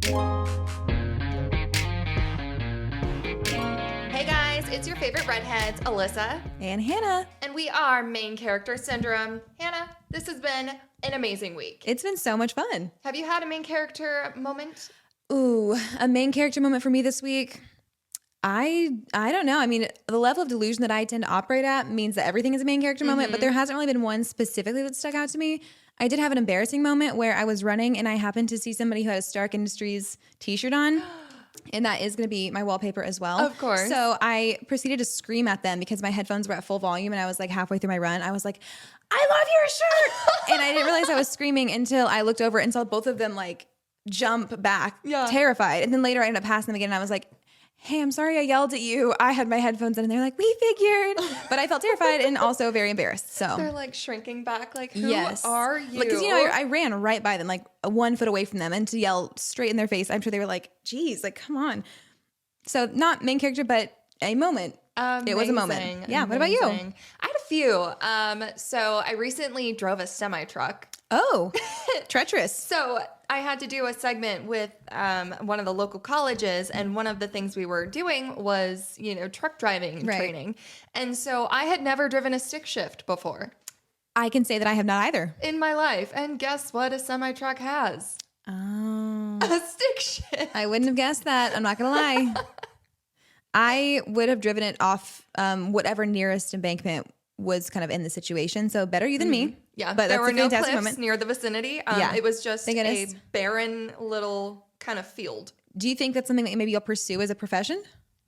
Hey guys, it's your favorite redheads, Alyssa. And Hannah. And we are Main Character Syndrome. Hannah, this has been an amazing week. It's been so much fun. Have you had a main character moment? Ooh, a main character moment for me this week. I don't know. I mean, the level of delusion that I tend to operate at means that everything is a main character moment, but there hasn't really been one specifically that stuck out to me. I did have an embarrassing moment where I was running and I happened to see somebody who had a Stark Industries t-shirt on. And that is going to be my wallpaper as well. Of course. So I proceeded to scream at them because my headphones were at full volume and I was like halfway through my run. I was like, I love your shirt. And I didn't realize I was screaming until I looked over and saw both of them like jump back, terrified. And then later I ended up passing them again and I was like, hey, I'm sorry I yelled at you. I had my headphones in and they're like, we figured. But I felt terrified and also very embarrassed. So they're like shrinking back like, who are you? Because, I ran right by them, like 1 foot away from them, and to yell straight in their face, I'm sure they were like, geez, like, come on. So not main character, but a moment. It was a moment. Yeah. What about you? I had a few. So I recently drove a semi-truck. Oh, treacherous. So I had to do a segment with one of the local colleges, and one of the things we were doing was, truck driving training. And so I had never driven a stick shift before. I can say that I have not either. In my life. And guess what a semi-truck has? Oh. A stick shift. I wouldn't have guessed that. I'm not going to lie. I would have driven it off whatever nearest embankment was kind of in the situation. So better you than me. Yeah, but there were no cliffs moment. near the vicinity. It was just a barren little kind of field. Do you think that's something that maybe you'll pursue as a profession?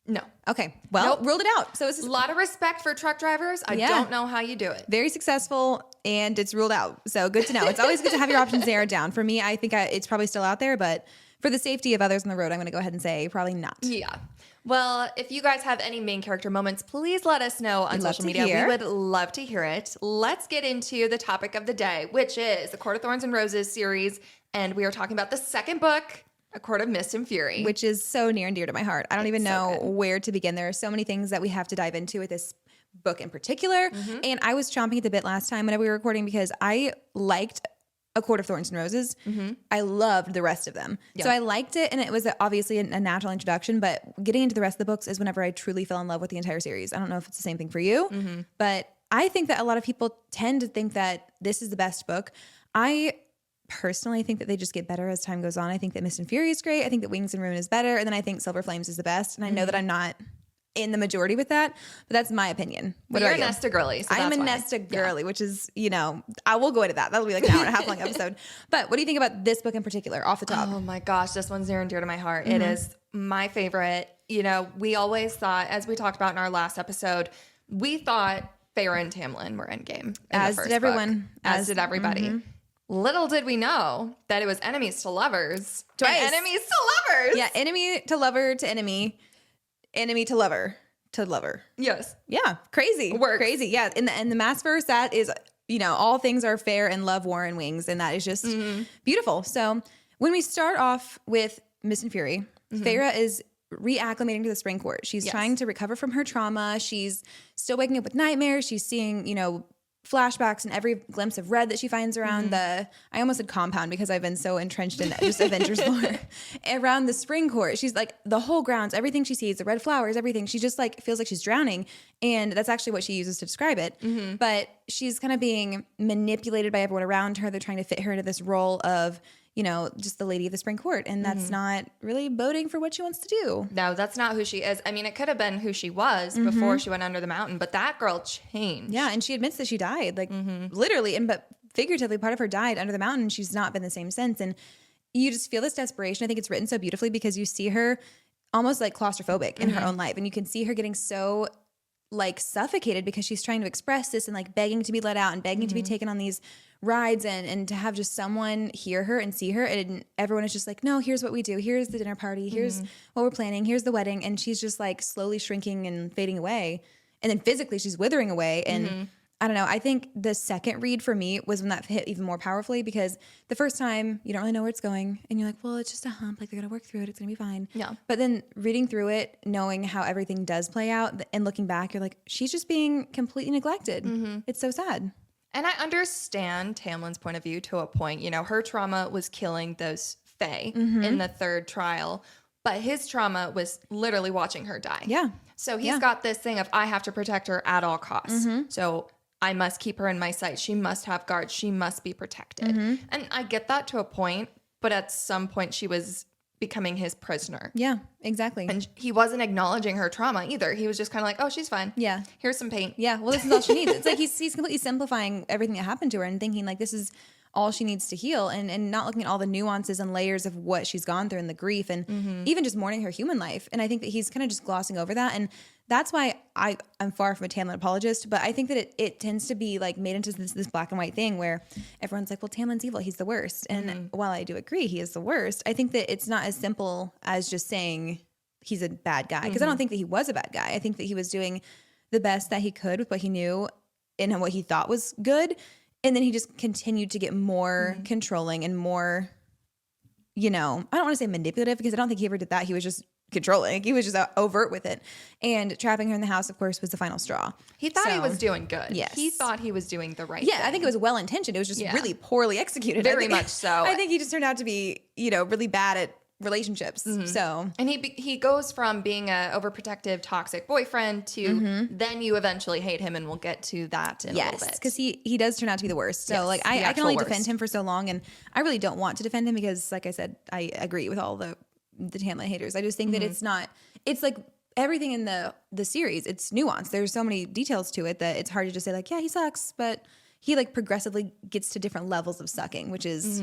No. Okay. Well, ruled it out. So it's a lot of respect for truck drivers. I don't know how you do it. Very successful, and it's ruled out. So good to know. It's always good to have your options narrowed down. For me, I think it's probably still out there, but for the safety of others on the road, I'm going to go ahead and say probably not. Yeah. Well, if you guys have any main character moments, please let us know on social media. We would love to hear it. Let's get into the topic of the day, which is the Court of Thorns and Roses series. And we are talking about the second book, A Court of Mist and Fury. Which is so near and dear to my heart. I don't even know where to begin. There are so many things that we have to dive into with this book in particular. And I was chomping at the bit last time whenever we were recording because I liked A Court of Thorns and Roses. I loved the rest of them. So I liked it, and it was obviously a natural introduction, but getting into the rest of the books is whenever I truly fell in love with the entire series. I don't know if it's the same thing for you, but I think that a lot of people tend to think that this is the best book. I personally think that they just get better as time goes on. I think that Mist and Fury is great. I think that Wings and Ruin is better, and then I think Silver Flames is the best, and I know that I'm not in the majority with that, but that's my opinion. But you're a Nesta girly. So I'm a Nesta girly, which is, I will go into that. That'll be like an hour and a half long episode. But what do you think about this book in particular, off the top? Oh my gosh, this one's near and dear to my heart. It is my favorite. We always thought, as we talked about in our last episode, we thought Feyre and Tamlin were endgame. As did everyone. As did everybody. Little did we know that it was enemies to lovers. Twice. And enemies to lovers. Yeah, enemy to lover to enemy. Enemy to lover to lover. Yes. Yeah. Crazy. Works. Crazy. Yeah. In the mass verse, that is, all things are fair and love, war, and wings. And that is just beautiful. So when we start off with Mist and Fury, Feyre is reacclimating to the Spring Court. She's trying to recover from her trauma. She's still waking up with nightmares. She's seeing, flashbacks and every glimpse of red that she finds around I almost said compound because I've been so entrenched in just Avengers lore. Around the Spring Court, she's like the whole grounds, everything she sees, the red flowers, everything. She just like feels like she's drowning, and that's actually what she uses to describe it. But she's kind of being manipulated by everyone around her. They're trying to fit her into this role of just the lady of the Spring Court, and that's not really boding for what she wants to do. No, that's not who she is. I mean, it could have been who she was before she went under the mountain, but that girl changed. Yeah, and she admits that she died, like literally, but figuratively, part of her died under the mountain. She's not been the same since, and you just feel this desperation. I think it's written so beautifully because you see her almost like claustrophobic in her own life, and you can see her getting so like suffocated because she's trying to express this and like begging to be let out and begging to be taken on these rides and to have just someone hear her and see her, and everyone is just like, no, here's what we do. Here's the dinner party. Here's what we're planning. Here's the wedding. And she's just like slowly shrinking and fading away. And then physically she's withering away. And I don't know. I think the second read for me was when that hit even more powerfully, because the first time you don't really know where it's going and you're like, well, it's just a hump. Like, they're going to work through it. It's going to be fine. Yeah. But then reading through it, knowing how everything does play out and looking back, you're like, she's just being completely neglected. It's so sad. And I understand Tamlin's point of view to a point. You know, her trauma was killing those Faye in the third trial, but his trauma was literally watching her die. Yeah. So he's got this thing of, I have to protect her at all costs. So I must keep her in my sight. She must have guards. She must be protected. And I get that to a point, but at some point she was becoming his prisoner. Yeah, exactly. And he wasn't acknowledging her trauma either. He was just kind of like, oh, she's fine. Yeah. Here's some paint. Yeah. Well, this is all she needs. It's like he's completely simplifying everything that happened to her and thinking like this is all she needs to heal, and not looking at all the nuances and layers of what she's gone through and the grief and even just mourning her human life. And I think that he's kind of just glossing over that. And that's why I'm far from a Tamlin apologist, but I think that it tends to be like made into this black and white thing where everyone's like, well, Tamlin's evil. He's the worst. And while I do agree he is the worst, I think that it's not as simple as just saying he's a bad guy. Because I don't think that he was a bad guy. I think that he was doing the best that he could with what he knew and what he thought was good. And then he just continued to get more controlling and more, I don't want to say manipulative because I don't think he ever did that. He was just controlling. He was just overt with it. And trapping her in the house, of course, was the final straw. He thought he was doing good. Yes. He thought he was doing the right thing. Yeah, I think it was well-intentioned. It was just really poorly executed. Very much so. I think he just turned out to be, really bad at relationships. So, and he goes from being a overprotective, toxic boyfriend to then you eventually hate him, and we'll get to that in a little bit. Yes, because he does turn out to be the worst. So I can only defend him for so long, and I really don't want to defend him because, like I said, I agree with all the Tamlin haters. I just think that it's like everything in the series, it's nuanced. There's so many details to it that it's hard to just say like, yeah, he sucks, but he like progressively gets to different levels of sucking, which is,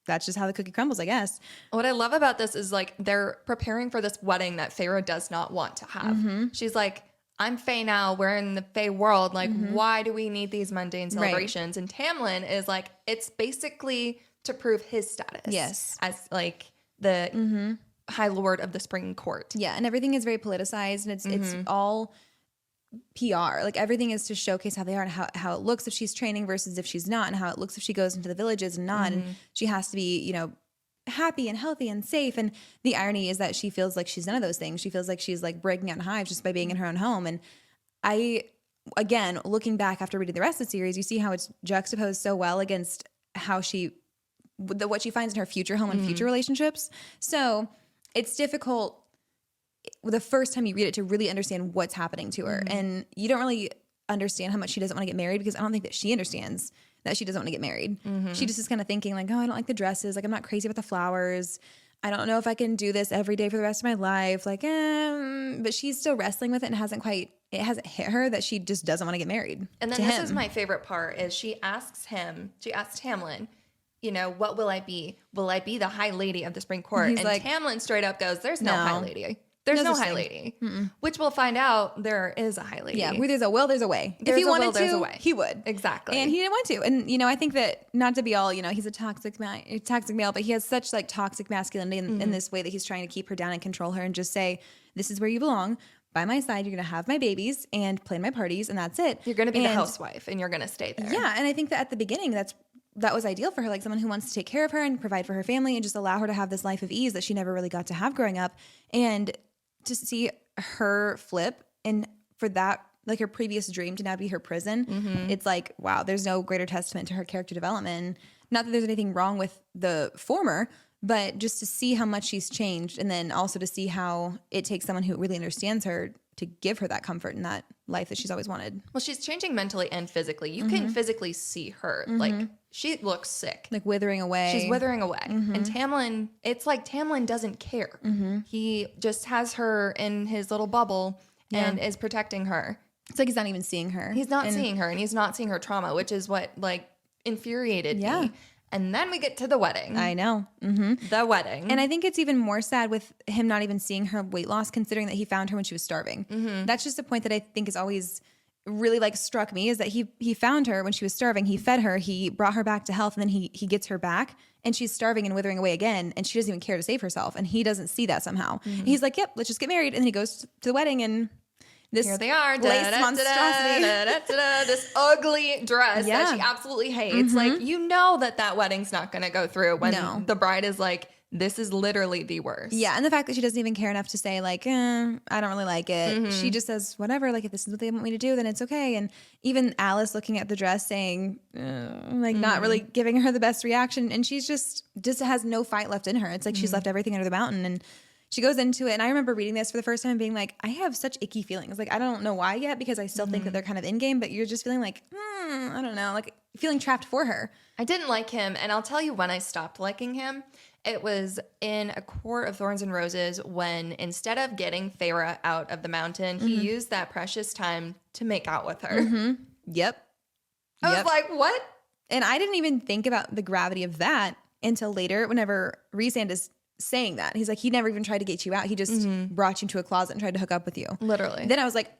that's just how the cookie crumbles, I guess. What I love about this is like they're preparing for this wedding that Feyre does not want to have. She's like, I'm Faye now. We're in the Faye world. Like, why do we need these mundane celebrations? Right. And Tamlin is like, it's basically to prove his status as like the High Lord of the Spring Court. Yeah, and everything is very politicized, and it's all PR. Like everything is to showcase how they are and how it looks if she's training versus if she's not, and how it looks if she goes into the villages and not. And she has to be, happy and healthy and safe. And the irony is that she feels like she's none of those things. She feels like she's like breaking out in hives just by being in her own home. And again, looking back after reading the rest of the series, you see how it's juxtaposed so well against how what she finds in her future home and future relationships. So it's difficult the first time you read it to really understand what's happening to her. And you don't really understand how much she doesn't want to get married because I don't think that she understands that she doesn't want to get married. She just is kind of thinking like, oh, I don't like the dresses. Like, I'm not crazy about the flowers. I don't know if I can do this every day for the rest of my life. Like, but she's still wrestling with it and it hasn't hit her that she just doesn't want to get married. And then this is my favorite part is she asks Tamlin, what will I be? Will I be the High Lady of the Spring Court? And like, Tamlin straight up goes, there's no High Lady. There's no High Lady. Which we'll find out there is a High Lady. Yeah, where there's a will, there's a way. If he wanted to, he would. Exactly. And he didn't want to. And, I think that, not to be all, he's a toxic male, but he has such like toxic masculinity in this way that he's trying to keep her down and control her and just say, this is where you belong. By my side, you're going to have my babies and plan my parties, and that's it. You're going to be the housewife, and you're going to stay there. Yeah, and I think that at the beginning, that was ideal for her, like someone who wants to take care of her and provide for her family and just allow her to have this life of ease that she never really got to have growing up. And to see her flip and for that, like her previous dream to now be her prison, it's like, wow, there's no greater testament to her character development. Not that there's anything wrong with the former, but just to see how much she's changed, and then also to see how it takes someone who really understands her to give her that comfort in that life that she's always wanted. Well, she's changing mentally and physically. You can physically see her. Like, she looks sick. Like withering away. She's withering away. And Tamlin, it's like Tamlin doesn't care. He just has her in his little bubble and is protecting her. It's like he's not even seeing her. He's not seeing her, and he's not seeing her trauma, which is what, like, infuriated me. And then we get to the wedding. I know. The wedding. And I think it's even more sad with him not even seeing her weight loss, considering that he found her when she was starving. That's just a point that I think is always really like struck me, is that he found her when she was starving. He fed her. He brought her back to health. And then he gets her back and she's starving and withering away again. And she doesn't even care to save herself. And he doesn't see that somehow. And he's like, yep, let's just get married. And then he goes to the wedding and here they are, lace monstrosity. This ugly dress that she absolutely hates. Like, that wedding's not going to go through when the bride is like, This is literally the worst. Yeah, and the fact that she doesn't even care enough to say like, I don't really like it. She just says, whatever, like if this is what they want me to do, then it's okay. And even Alice looking at the dress saying, like not really giving her the best reaction. And she's just has no fight left in her. It's like she's left everything under the mountain. And she goes into it. And I remember reading this for the first time and being like, I have such icky feelings. Like, I don't know why yet, because I still think that they're kind of in game, but you're just feeling like, I don't know, like feeling trapped for her. I didn't like him. And I'll tell you when I stopped liking him. It was in A Court of Thorns and Roses when instead of getting Feyre out of the mountain, he used that precious time to make out with her. Yep. I was like, what? And I didn't even think about the gravity of that until later, whenever Rhysand is saying that. He's like, he never even tried to get you out. He just brought you into a closet and tried to hook up with you. Literally. Then I was like,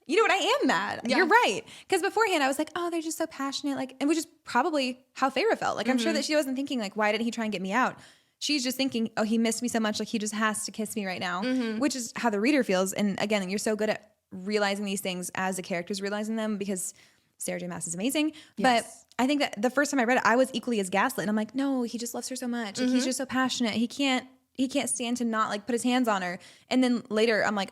you know what? I am mad. Yeah. You're right. Because beforehand I was like, oh, they're just so passionate. Like, and which is probably how Feyre felt. Like, I'm sure that she wasn't thinking like, why didn't he try and get me out? She's just thinking, oh, he missed me so much. Like, he just has to kiss me right now, which is how the reader feels. And again, you're so good at realizing these things as the characters realizing them, because Sarah J. Maas is amazing. Yes. But I think that the first time I read it, I was equally as gaslit. And I'm like, no, he just loves her so much. Like, he's just so passionate. He can't stand to not like put his hands on her. And then later I'm like,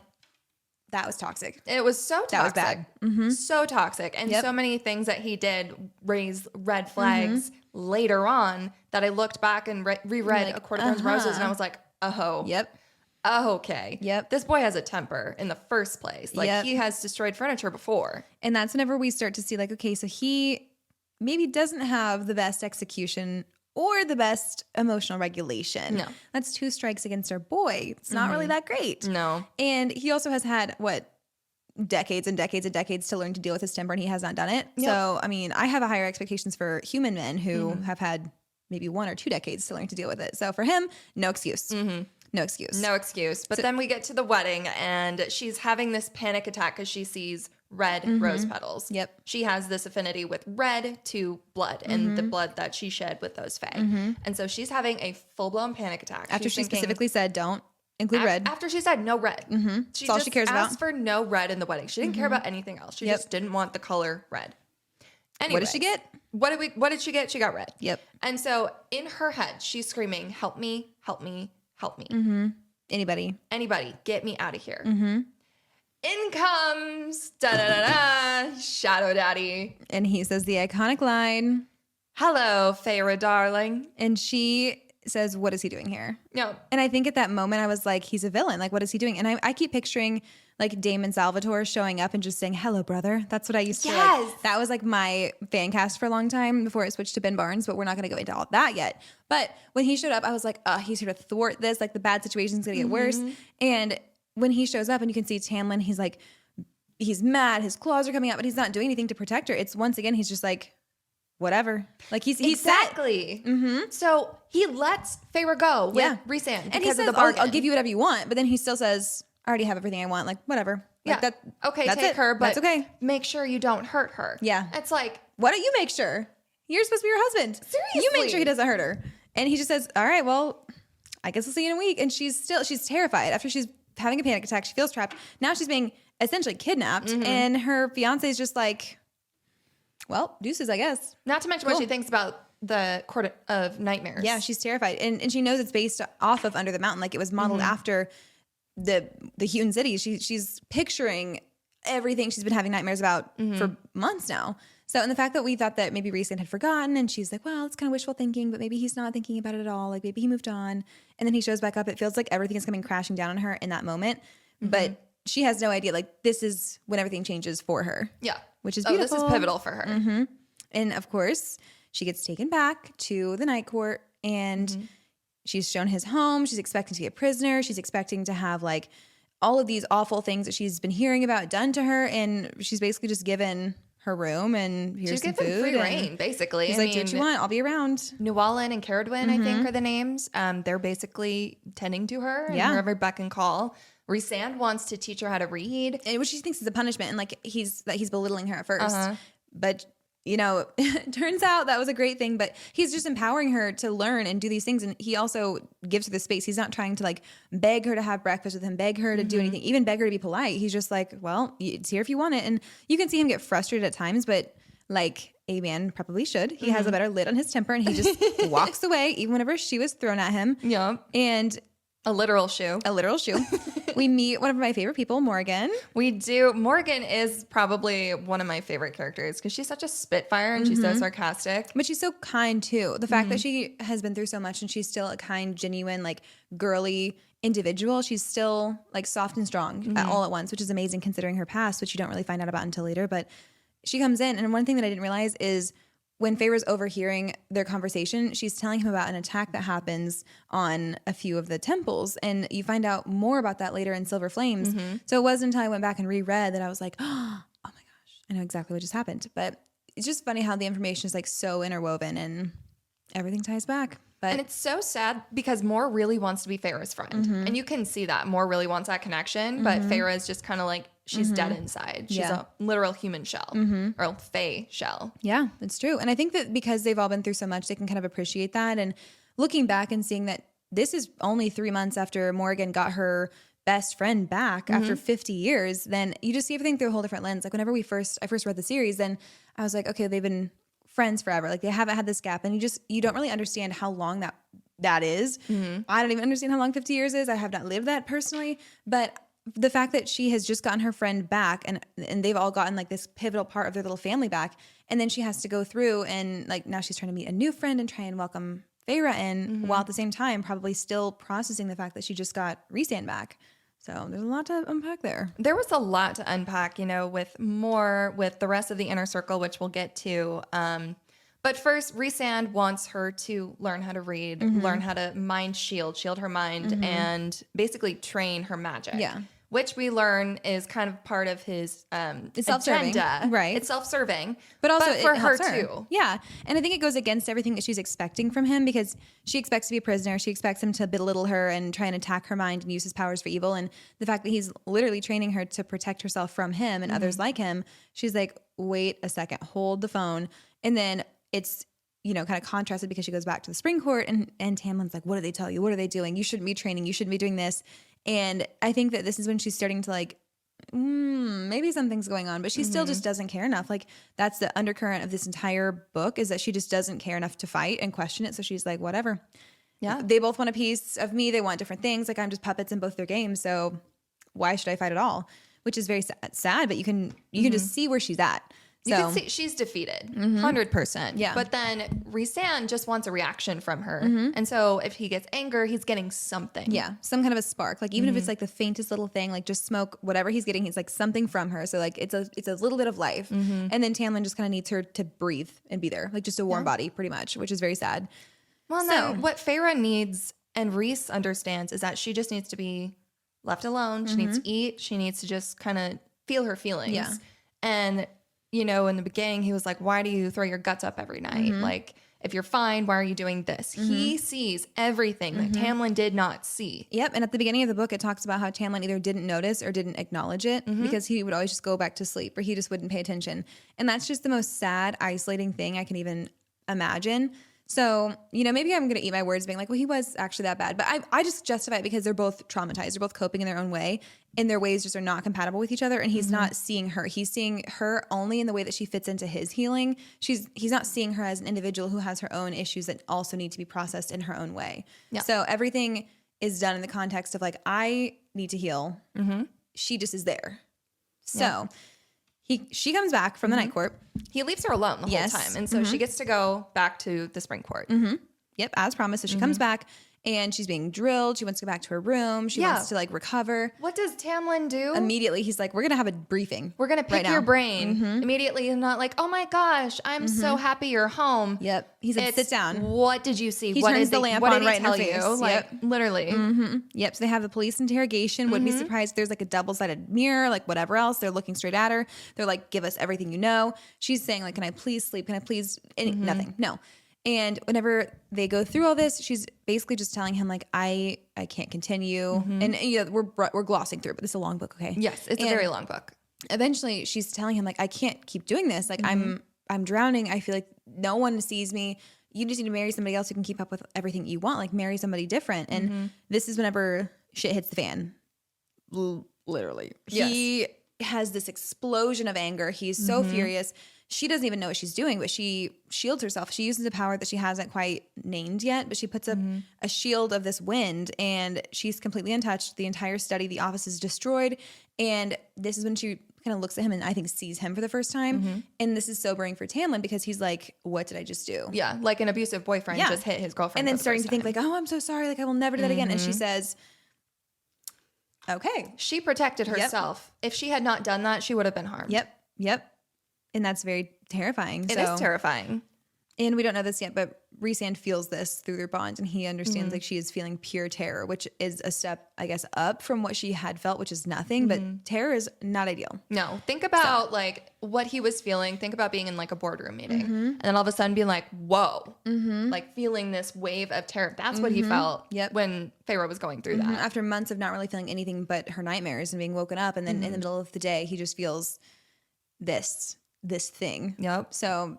that was toxic. It was so toxic. That was bad. So toxic. And so many things that he did raise red flags later on that I looked back and reread like, A Court of Thorns and Roses, and I was like, oh. Yep. Oh, okay. Yep. This boy has a temper in the first place. Like, he has destroyed furniture before. And that's whenever we start to see like, okay, so he maybe doesn't have the best execution or the best emotional regulation. No. That's 2 strikes against our boy. It's not really that great. No. And he also has had, decades and decades and decades to learn to deal with his temper, and he has not done it. Yep. So, I mean, I have a higher expectations for human men who have had maybe 1 or 2 decades to learn to deal with it. So for him, no excuse. No excuse. No excuse. But then we get to the wedding, and she's having this panic attack because she sees red rose petals. Yep. She has this affinity with red to blood and the blood that she shed with those fae. And so she's having a full-blown panic attack. After she specifically said, don't include red. After she said no red. She That's all she cares about. asked for no red in the wedding. She didn't care about anything else. She just didn't want the color red. Anyway, what did she get? What did she get? She got red. Yep. And so in her head, she's screaming, help me, help me, help me. Anybody, get me out of here. In comes Shadow Daddy. And he says the iconic line, hello, Feyre, darling. And she says, what is he doing here? No. And I think at that moment I was like, he's a villain. Like, what is he doing? And I keep picturing like Damon Salvatore showing up and just saying, hello, brother. That's what I used to like. That was like my fan cast for a long time before it switched to Ben Barnes, but we're not going to go into all that yet. But when he showed up, I was like, he's here to thwart this. Like, the bad situation's going to get worse. And when he shows up and you can see Tamlin, he's like, he's mad. His claws are coming out, but he's not doing anything to protect her. It's once again, he's just like, whatever. Like, he's exactly. So he lets Feyre go with Rhysand because and he says, of the bargain. I'll give you whatever you want. But then he still says, I already have everything I want. Like, whatever. Like, take her, but that's okay. Make sure you don't hurt her. Yeah. It's like, why don't you make sure? You're supposed to be your husband. Seriously. You make sure he doesn't hurt her. And he just says, all right, well, I guess we'll see you in a week. And she's terrified. After she's having a panic attack, she feels trapped. Now she's being essentially kidnapped. And her fiance is just like, well, deuces, I guess. Not to mention what she thinks about the Court of Nightmares. Yeah, she's terrified. And she knows it's based off of Under the Mountain. Like, it was modeled after the Hewn City. She's picturing everything she's been having nightmares about for months now. So, and the fact that we thought that maybe Rhysand had forgotten, and she's like, well, it's kind of wishful thinking, but maybe he's not thinking about it at all. Like, maybe he moved on. And then he shows back up. It feels like everything is coming crashing down on her in that moment. But she has no idea. Like, this is when everything changes for her. Yeah. Which is beautiful. This is pivotal for her. And of course, she gets taken back to the night court, and she's shown his home. She's expecting to get prisoner. She's expecting to have like all of these awful things that she's been hearing about done to her. And she's basically just given her room and here's some food. She's given free reign, basically. He's like, do what you want. I'll be around. Llewellyn and Caradwyn, I think, are the names. They're basically tending to her and her every beck and call. Rhysand wants to teach her how to read. And which she thinks is a punishment. And like he's belittling her at first. But you know, it turns out that was a great thing, but he's just empowering her to learn and do these things. And he also gives her the space. He's not trying to like beg her to have breakfast with him, beg her to do anything, even beg her to be polite. He's just like, well, it's here if you want it. And you can see him get frustrated at times, but like a man probably should. He has a better lid on his temper, and he just walks away even whenever she was thrown at him. Yep. And a literal shoe. We meet one of my favorite people, Morgan. We do. Morgan is probably one of my favorite characters because she's such a spitfire and she's so sarcastic. But she's so kind too. The fact that she has been through so much and she's still a kind, genuine, like girly individual. She's still like soft and strong all at once, which is amazing considering her past, which you don't really find out about until later. But she comes in, and one thing that I didn't realize is when Feyre's overhearing their conversation, she's telling him about an attack that happens on a few of the temples. And you find out more about that later in Silver Flames. So it wasn't until I went back and reread that I was like, oh my gosh, I know exactly what just happened. But it's just funny how the information is like so interwoven and everything ties back. And it's so sad because Mor really wants to be Feyre's friend. And you can see that. Mor really wants that connection, but Feyre is just kind of like, she's dead inside. She's a literal human shell or a Fey shell. Yeah, it's true. And I think that because they've all been through so much, they can kind of appreciate that. And looking back and seeing that this is only 3 months after Morgan got her best friend back after 50 years, then you just see everything through a whole different lens. Like whenever I first read the series, then I was like, okay, they've been friends forever. Like they haven't had this gap, and you don't really understand how long that is. I don't even understand how long 50 years is. I have not lived that personally, but the fact that she has just gotten her friend back and they've all gotten like this pivotal part of their little family back, and then she has to go through and like now she's trying to meet a new friend and try and welcome Feyre in, while at the same time probably still processing the fact that she just got Rhysand back. So there's a lot to unpack there. There was a lot to unpack, with the rest of the inner circle, which we'll get to. But first, Rhysand wants her to learn how to read, learn how to mind shield her mind, and basically train her magic. Yeah. Which we learn is kind of part of his It's self-serving, agenda. right? It's self-serving, but also for it her helps too. Yeah, and I think it goes against everything that she's expecting from him because she expects to be a prisoner. She expects him to belittle her and try and attack her mind and use his powers for evil. And the fact that he's literally training her to protect herself from him and others like him, she's like, wait a second, hold the phone. And then it's kind of contrasted because she goes back to the spring court and Tamlin's like, what do they tell you? What are they doing? You shouldn't be training. You shouldn't be doing this. And I think that this is when she's starting to like, maybe something's going on, but she still just doesn't care enough. Like that's the undercurrent of this entire book is that she just doesn't care enough to fight and question it. So she's like, whatever. Yeah. They both want a piece of me. They want different things. Like I'm just puppets in both their games. So why should I fight at all? Which is very sad, but you can just see where she's at. You can see she's defeated, 100%. Yeah. But then Rhysand just wants a reaction from her. And so if he gets anger, he's getting something. Yeah, some kind of a spark. Like even if it's like the faintest little thing, like just smoke, whatever he's getting, he's like something from her. So like it's a little bit of life. And then Tamlin just kind of needs her to breathe and be there, like just a warm body pretty much, which is very sad. Well, then what Feyre needs and Rhys understands is that she just needs to be left alone. She needs to eat. She needs to just kind of feel her feelings. Yeah. And in the beginning, he was like, why do you throw your guts up every night? Like, if you're fine, why are you doing this? He sees everything that Tamlin did not see. Yep. And at the beginning of the book, it talks about how Tamlin either didn't notice or didn't acknowledge it because he would always just go back to sleep or he just wouldn't pay attention. And that's just the most sad, isolating thing I can even imagine. So, maybe I'm going to eat my words being like, well, he was actually that bad. But I just justify it because they're both traumatized. They're both coping in their own way. And their ways just are not compatible with each other. And he's not seeing her. He's seeing her only in the way that she fits into his healing. He's not seeing her as an individual who has her own issues that also need to be processed in her own way. Yeah. So everything is done in the context of like, I need to heal. She just is there. So she comes back from the night court. He leaves her alone the whole time. And so she gets to go back to the spring court. Yep, as promised. So she comes back and she's being drilled. She wants to go back to her room. She wants to like recover. What does Tamlin do? Immediately, he's like, we're going to have a briefing. We're going to pick your brain. Immediately, he's not like, oh my gosh, I'm so happy you're home. Yep. He said, sit down. What did you see? He what turns the lamp on right in her face. Like, literally. Yep. So they have the police interrogation. Wouldn't be surprised if there's like a double-sided mirror, like whatever else. They're looking straight at her. They're like, give us everything you know. She's saying like, can I please sleep? Can I please? Nothing. No. And whenever they go through all this, she's basically just telling him like, I can't continue. And we're glossing through it, but this is a long book, okay? Yes, it's a very long book. Eventually, she's telling him like, I can't keep doing this. Like I'm drowning. I feel like no one sees me. You just need to marry somebody else who can keep up with everything you want. Like marry somebody different. And this is whenever shit hits the fan. Literally. He has this explosion of anger. He's so furious. she doesn't even know what she's doing, but she shields herself. She uses a power that she hasn't quite named yet, but she puts up a shield of this wind, and she's completely untouched. The entire study, the office is destroyed. And this is when she kind of looks at him and I think sees him for the first time. And this is sobering for Tamlin because he's like, what did I just do? Yeah, like an abusive boyfriend just hit his girlfriend. And then starting to think like, oh, I'm so sorry. Like, I will never do that again. And she says, okay. She protected herself. If she had not done that, she would have been harmed. Yep. And that's very terrifying. It is terrifying. And we don't know this yet, but Rhysand feels this through their bond, and he understands like she is feeling pure terror, which is a step, I guess, up from what she had felt, which is nothing. But terror is not ideal. No, think about like what he was feeling. Think about being in like a boardroom meeting, and then all of a sudden being like, "Whoa!" Like feeling this wave of terror. That's what he felt when Feyre was going through that. After months of not really feeling anything but her nightmares and being woken up, and then in the middle of the day, he just feels this thing. Yep. So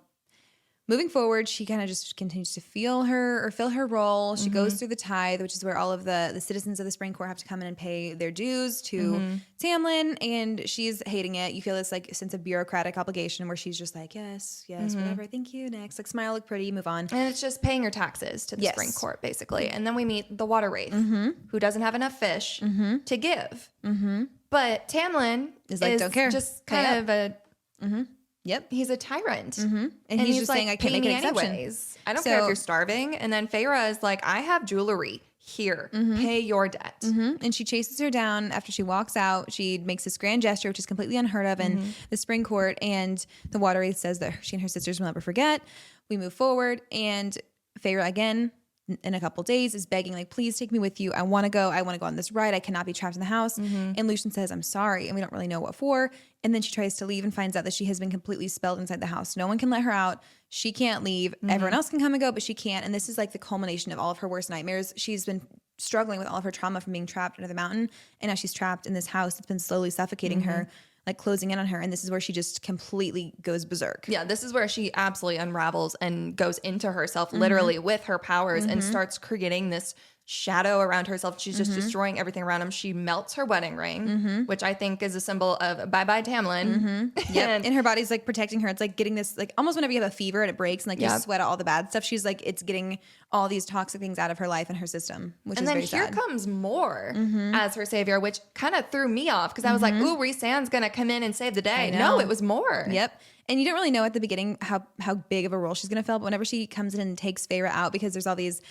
moving forward, she kind of just continues to fill her role. She goes through the tithe, which is where all of the citizens of the Spring Court have to come in and pay their dues to Tamlin, and she's hating it. You feel this like sense of bureaucratic obligation where she's just like, yes, whatever, thank you, next. Like, smile, look pretty, move on. And it's just paying your taxes to the Spring Court, basically. And then we meet the Water Wraith, who doesn't have enough fish to give. But Tamlin is like, don't care. Just kind of a... Yep. He's a tyrant. And he's just saying, I can't make an exception. Anyways. I don't care if you're starving. And then Feyre is like, I have jewelry. Here, pay your debt. And she chases her down after she walks out. She makes this grand gesture, which is completely unheard of in the Spring Court. And the Water Wraith says that she and her sisters will never forget. We move forward. And Feyre, again, in a couple days, is begging, like, please take me with you. I want to go. I want to go on this ride. I cannot be trapped in the house. And Lucien says, I'm sorry. And we don't really know what for. And then she tries to leave and finds out that she has been completely expelled inside the house. No one can let her out. She can't leave. Everyone else can come and go, but she can't. And this is like the culmination of all of her worst nightmares. She's been struggling with all of her trauma from being trapped under the mountain. And now she's trapped in this house that's been slowly suffocating her, like closing in on her. And this is where she just completely goes berserk. Yeah, this is where she absolutely unravels and goes into herself literally with her powers and starts creating this shadow around herself. She's just destroying everything around him. She melts her wedding ring, which I think is a symbol of bye-bye Tamlin. Yep. And her body's like protecting her. It's like getting this, like almost whenever you have a fever and it breaks and like you sweat out all the bad stuff, she's like, it's getting all these toxic things out of her life and her system, which is very sad. And then here comes Mor as her savior, which kind of threw me off because I was like, ooh, Rhysand's going to come in and save the day. No, it was Mor. Yep. And you don't really know at the beginning how big of a role she's going to fill. But whenever she comes in and takes Feyre out, because there's all these,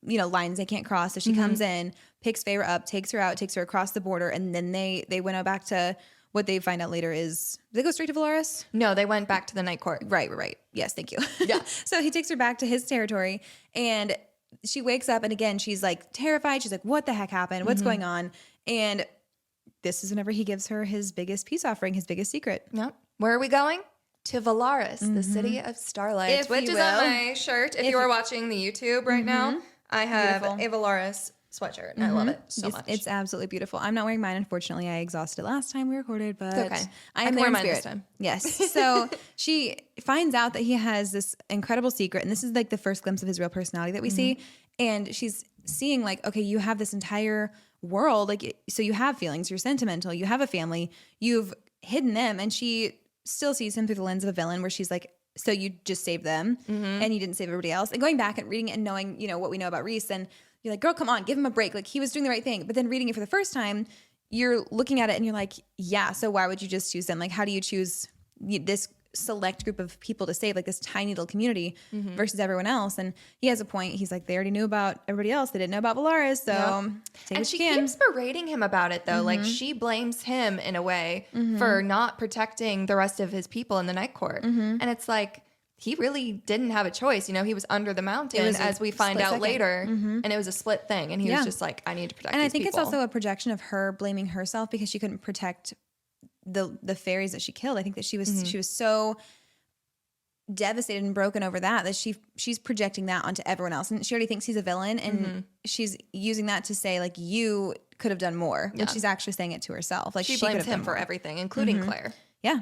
lines they can't cross. So she comes in, picks Feyre up, takes her out, takes her across the border. And then they went back to what they find out later is, did they go straight to Velaris? No, they went back to the Night Court. Right. Yes, thank you. Yeah. So he takes her back to his territory and she wakes up. And again, she's like terrified. She's like, what the heck happened? What's going on? And this is whenever he gives her his biggest peace offering, his biggest secret. Yep. Where are we going? To Velaris, the city of starlight, which is on my shirt. If you are watching the YouTube right now, I have a Velaris sweatshirt, and I love it so much. It's absolutely beautiful. I'm not wearing mine, unfortunately. I exhausted it last time we recorded, but it's okay. I am wear in mine spirit. This time. Yes. So she finds out that he has this incredible secret, and this is like the first glimpse of his real personality that we see. And she's seeing like, okay, you have this entire world, like, so you have feelings, you're sentimental, you have a family, you've hidden them, and she still sees him through the lens of a villain where she's like, so you just saved them and you didn't save everybody else. And going back and reading it and knowing, what we know about Rhys, and you're like, girl, come on, give him a break. Like, he was doing the right thing. But then reading it for the first time, you're looking at it and you're like, yeah, so why would you just choose them? Like, how do you choose this select group of people to save, like this tiny little community versus everyone else? And he has a point. He's like, they already knew about everybody else. They didn't know about Velaris. So and she keeps berating him about it though. Like, she blames him in a way for not protecting the rest of his people in the Night Court. And it's like, he really didn't have a choice. He was under the mountain, as we find out later, and it was a split thing. And he was just like, I need to protect And these I think people. It's also a projection of her blaming herself because she couldn't protect the fairies that she killed. I think that she was so devastated and broken over that she's projecting that onto everyone else, and she already thinks he's a villain, and she's using that to say like, you could have done more. But she's actually saying it to herself. Like, she blames him for everything, including Claire. Yeah.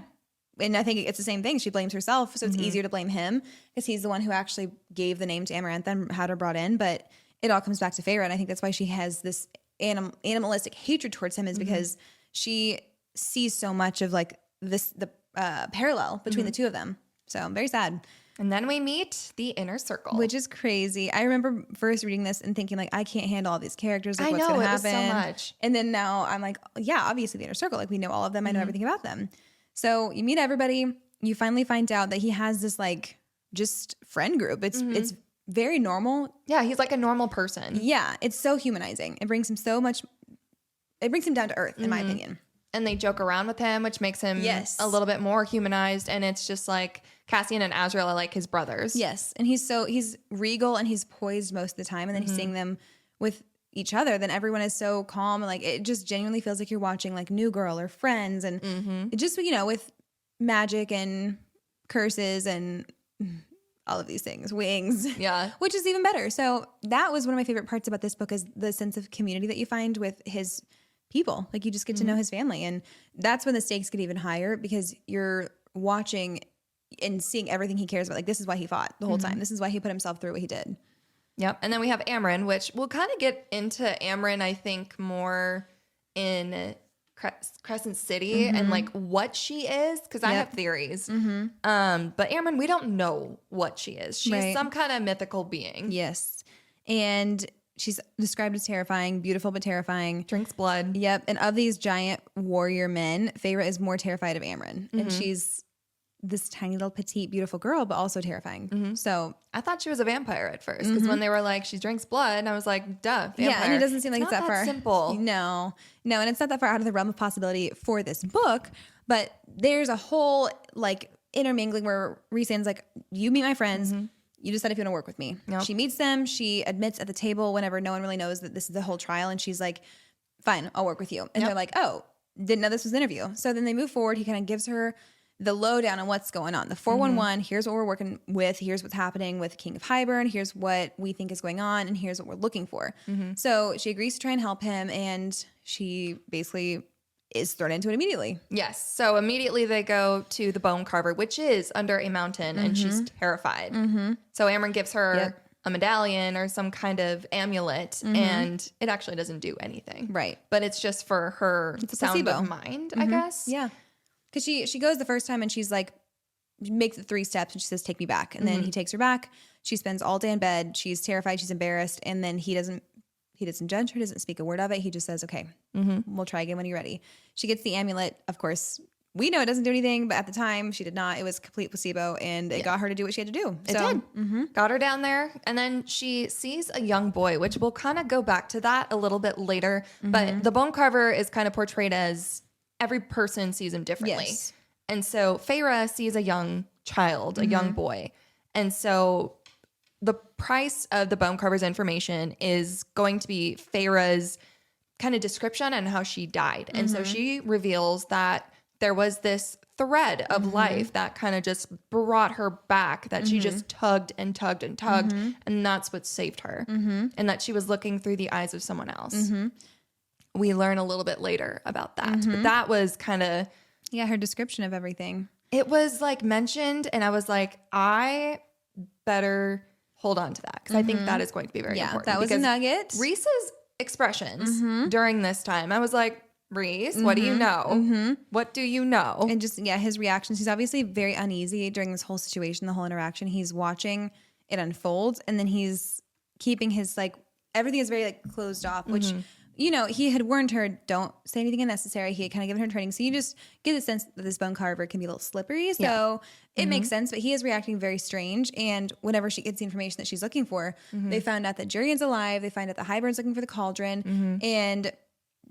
And I think it's the same thing. She blames herself, so it's easier to blame him because he's the one who actually gave the name to Amarantha and had her brought in. But it all comes back to Feyre, and I think that's why she has this animalistic hatred towards him, is because she sees so much of like the parallel between the two of them. So very sad. And then we meet the inner circle. Which is crazy. I remember first reading this and thinking like, I can't handle all these characters. Like, I what's know, going to it was happen? so much. And then now I'm like, yeah, obviously the inner circle. Like we know all of them. I know everything about them. So you meet everybody. You finally find out that he has this like just friend group. It's very normal. Yeah, he's like a normal person. Yeah, it's so humanizing. It brings him so much. It brings him down to earth, in my opinion. And they joke around with him, which makes him a little bit more humanized. And it's just like Cassian and Azrael are like his brothers. Yes. And he's regal and he's poised most of the time. And then he's seeing them with each other. Then everyone is so calm. And like, it just genuinely feels like you're watching like New Girl or Friends. And it just, you know, with magic and curses and all of these things, wings. Yeah. Which is even better. So that was one of my favorite parts about this book is the sense of community that you find with his people. Like you just get to know his family. And that's when the stakes get even higher because you're watching and seeing everything he cares about. Like this is why he fought the whole time. This is why he put himself through what he did. Yep. And then we have Amren, which we'll kind of get into Amren, I think, more in Crescent City and like what she is, because I have theories. But Amren, we don't know what she is. She's some kind of mythical being. Yes. And she's described as terrifying, beautiful but terrifying. Drinks blood. Yep. And of these giant warrior men, Feyre is more terrified of Amren. And she's this tiny little petite, beautiful girl, but also terrifying. So I thought she was a vampire at first because when they were like, she drinks blood, and I was like, duh, vampire. yeah, and it doesn't seem like it's not that far. simple. No, and it's not that far out of the realm of possibility for this book. But there's a whole like intermingling where Rhysand's like, you meet my friends. You decide if you want to work with me. Yep. She meets them. She admits at the table whenever no one really knows that this is the whole trial. And she's like, fine, I'll work with you. And they're like, oh, didn't know this was an interview. So then they move forward. He kind of gives her the lowdown on what's going on. The 411, here's what we're working with. Here's what's happening with King of Hybern. Here's what we think is going on. And here's what we're looking for. So she agrees to try and help him. And she basically is thrown into it immediately. Yes. So immediately they go to the Bone Carver, which is under a mountain, and she's terrified. So Amren gives her a medallion or some kind of amulet, and it actually doesn't do anything. Right. But it's just for her sound of mind, I guess. Yeah. Because she goes the first time and she's like, makes the 3 steps and she says, take me back. And then he takes her back. She spends all day in bed. She's terrified. She's embarrassed. And then he doesn't judge her, doesn't speak a word of it. He just says, okay, we'll try again when you're ready. She gets the amulet. Of course, we know it doesn't do anything, but at the time she did not. It was complete placebo and it got her to do what she had to do. It did. Got her down there. And then she sees a young boy, which we'll kind of go back to that a little bit later. But the Bone Carver is kind of portrayed as every person sees him differently. Yes. And so Feyre sees a young child, a young boy. And so the price of the Bone Carver's information is going to be Feyre's kind of description and how she died. And so she reveals that there was this thread of life that kind of just brought her back, that she just tugged and tugged and tugged. And that's what saved her. And that she was looking through the eyes of someone else. We learn a little bit later about that. But that was kind of... Yeah, her description of everything. It was like mentioned, and I was like, I better hold on to that because I think that is going to be very important. That was a nugget. Rhys's expressions during this time, I was like, Rhys, what do you know? What do you know? And just, his reactions. He's obviously very uneasy during this whole situation, the whole interaction. He's watching it unfold, and then he's keeping his, like, everything is very, like, closed off, which... You know, he had warned her, don't say anything unnecessary. He had kind of given her training. So you just get the sense that this Bone Carver can be a little slippery. So it makes sense. But he is reacting very strange. And whenever she gets the information that she's looking for, they found out that Jurian's alive. They find out that Hybern's looking for the cauldron. And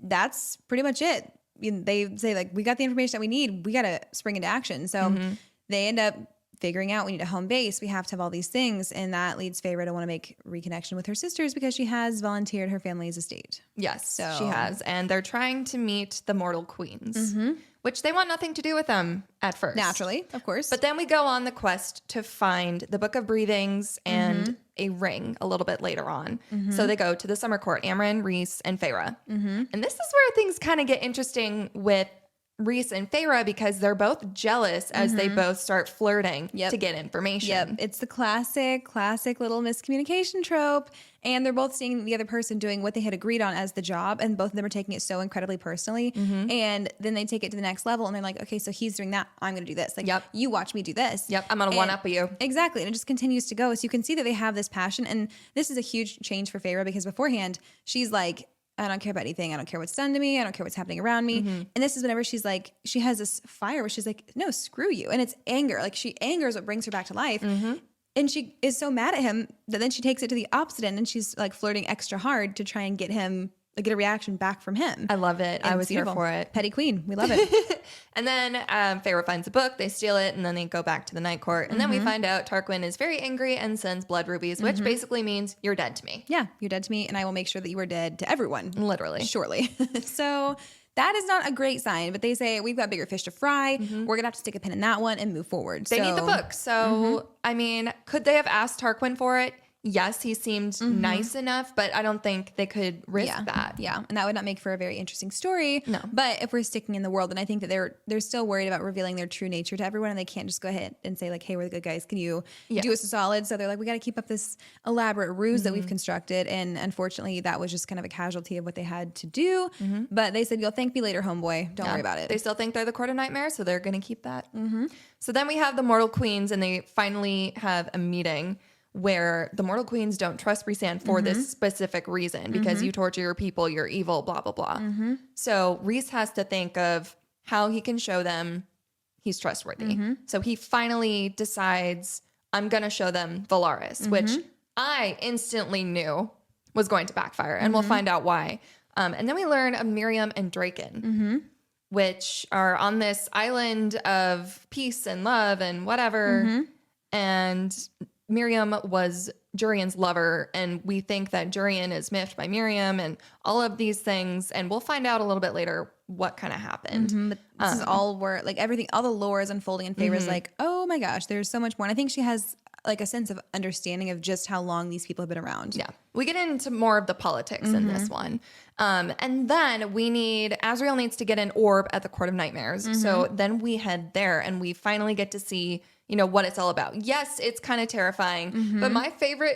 that's pretty much it. They say, like, we got the information that we need. We got to spring into action. So they end up figuring out we need a home base. We have to have all these things. And that leads Feyre to want to make reconnection with her sisters because she has volunteered her family's estate. Yes, she has. And they're trying to meet the mortal queens, which they want nothing to do with them at first. Naturally, of course. But then we go on the quest to find the Book of Breathings and a ring a little bit later on. So they go to the summer court, Amren, Rhys, and Feyre. And this is where things kind of get interesting with Rhys and Feyre because they're both jealous as they both start flirting to get information. Yep. It's the classic little miscommunication trope. And they're both seeing the other person doing what they had agreed on as the job. And both of them are taking it so incredibly personally. And then they take it to the next level and they're like, okay, so he's doing that. I'm going to do this. Like, you watch me do this. Yep. I'm going to one up you. Exactly. And it just continues to go. So you can see that they have this passion. And this is a huge change for Feyre because beforehand, she's like, I don't care about anything. I don't care what's done to me. I don't care what's happening around me. And this is whenever she's like, she has this fire where she's like, no, screw you. And it's anger. Like anger is what brings her back to life. And she is so mad at him that then she takes it to the opposite end and she's like flirting extra hard to try and get him, like, get a reaction back from him. I love it. And I was here for it. Petty queen. We love it. And then Feyre finds a book, they steal it, and then they go back to the night court. And then we find out Tarquin is very angry and sends blood rubies, which basically means you're dead to me. Yeah, you're dead to me, and I will make sure that you are dead to everyone. Literally. Shortly. So that is not a great sign, but they say, we've got bigger fish to fry. We're going to have to stick a pin in that one and move forward. They need the book. So, I mean, could they have asked Tarquin for it? Yes, he seemed nice enough, but I don't think they could risk that. Yeah, and that would not make for a very interesting story. No. But if we're sticking in the world, and I think that they're still worried about revealing their true nature to everyone, and they can't just go ahead and say like, hey, we're the good guys. Can you do us a solid? So they're like, we got to keep up this elaborate ruse that we've constructed. And unfortunately, that was just kind of a casualty of what they had to do. But they said, you'll thank me later, homeboy. Don't worry about it. They still think they're the Court of Nightmares, so they're going to keep that. So then we have the Mortal Queens, and they finally have a meeting where the Mortal Queens don't trust Rhysand for this specific reason because you torture your people, you're evil, blah, blah, blah. So Rhys has to think of how he can show them he's trustworthy. So he finally decides, I'm going to show them Velaris, which I instantly knew was going to backfire, and we'll find out why. And then we learn of Miriam and Draken, which are on this island of peace and love and whatever. And Miriam was Jurian's lover, and we think that Jurian is miffed by Miriam and all of these things. And we'll find out a little bit later what kind of happened. But this is all where, like, everything, all the lore is unfolding in Feyre's like, oh my gosh, there's so much more. And I think she has like a sense of understanding of just how long these people have been around. Yeah. We get into more of the politics in this one. And then Azriel needs to get an orb at the Court of Nightmares. So then we head there and we finally get to see, you know, what it's all about. Yes, it's kind of terrifying, but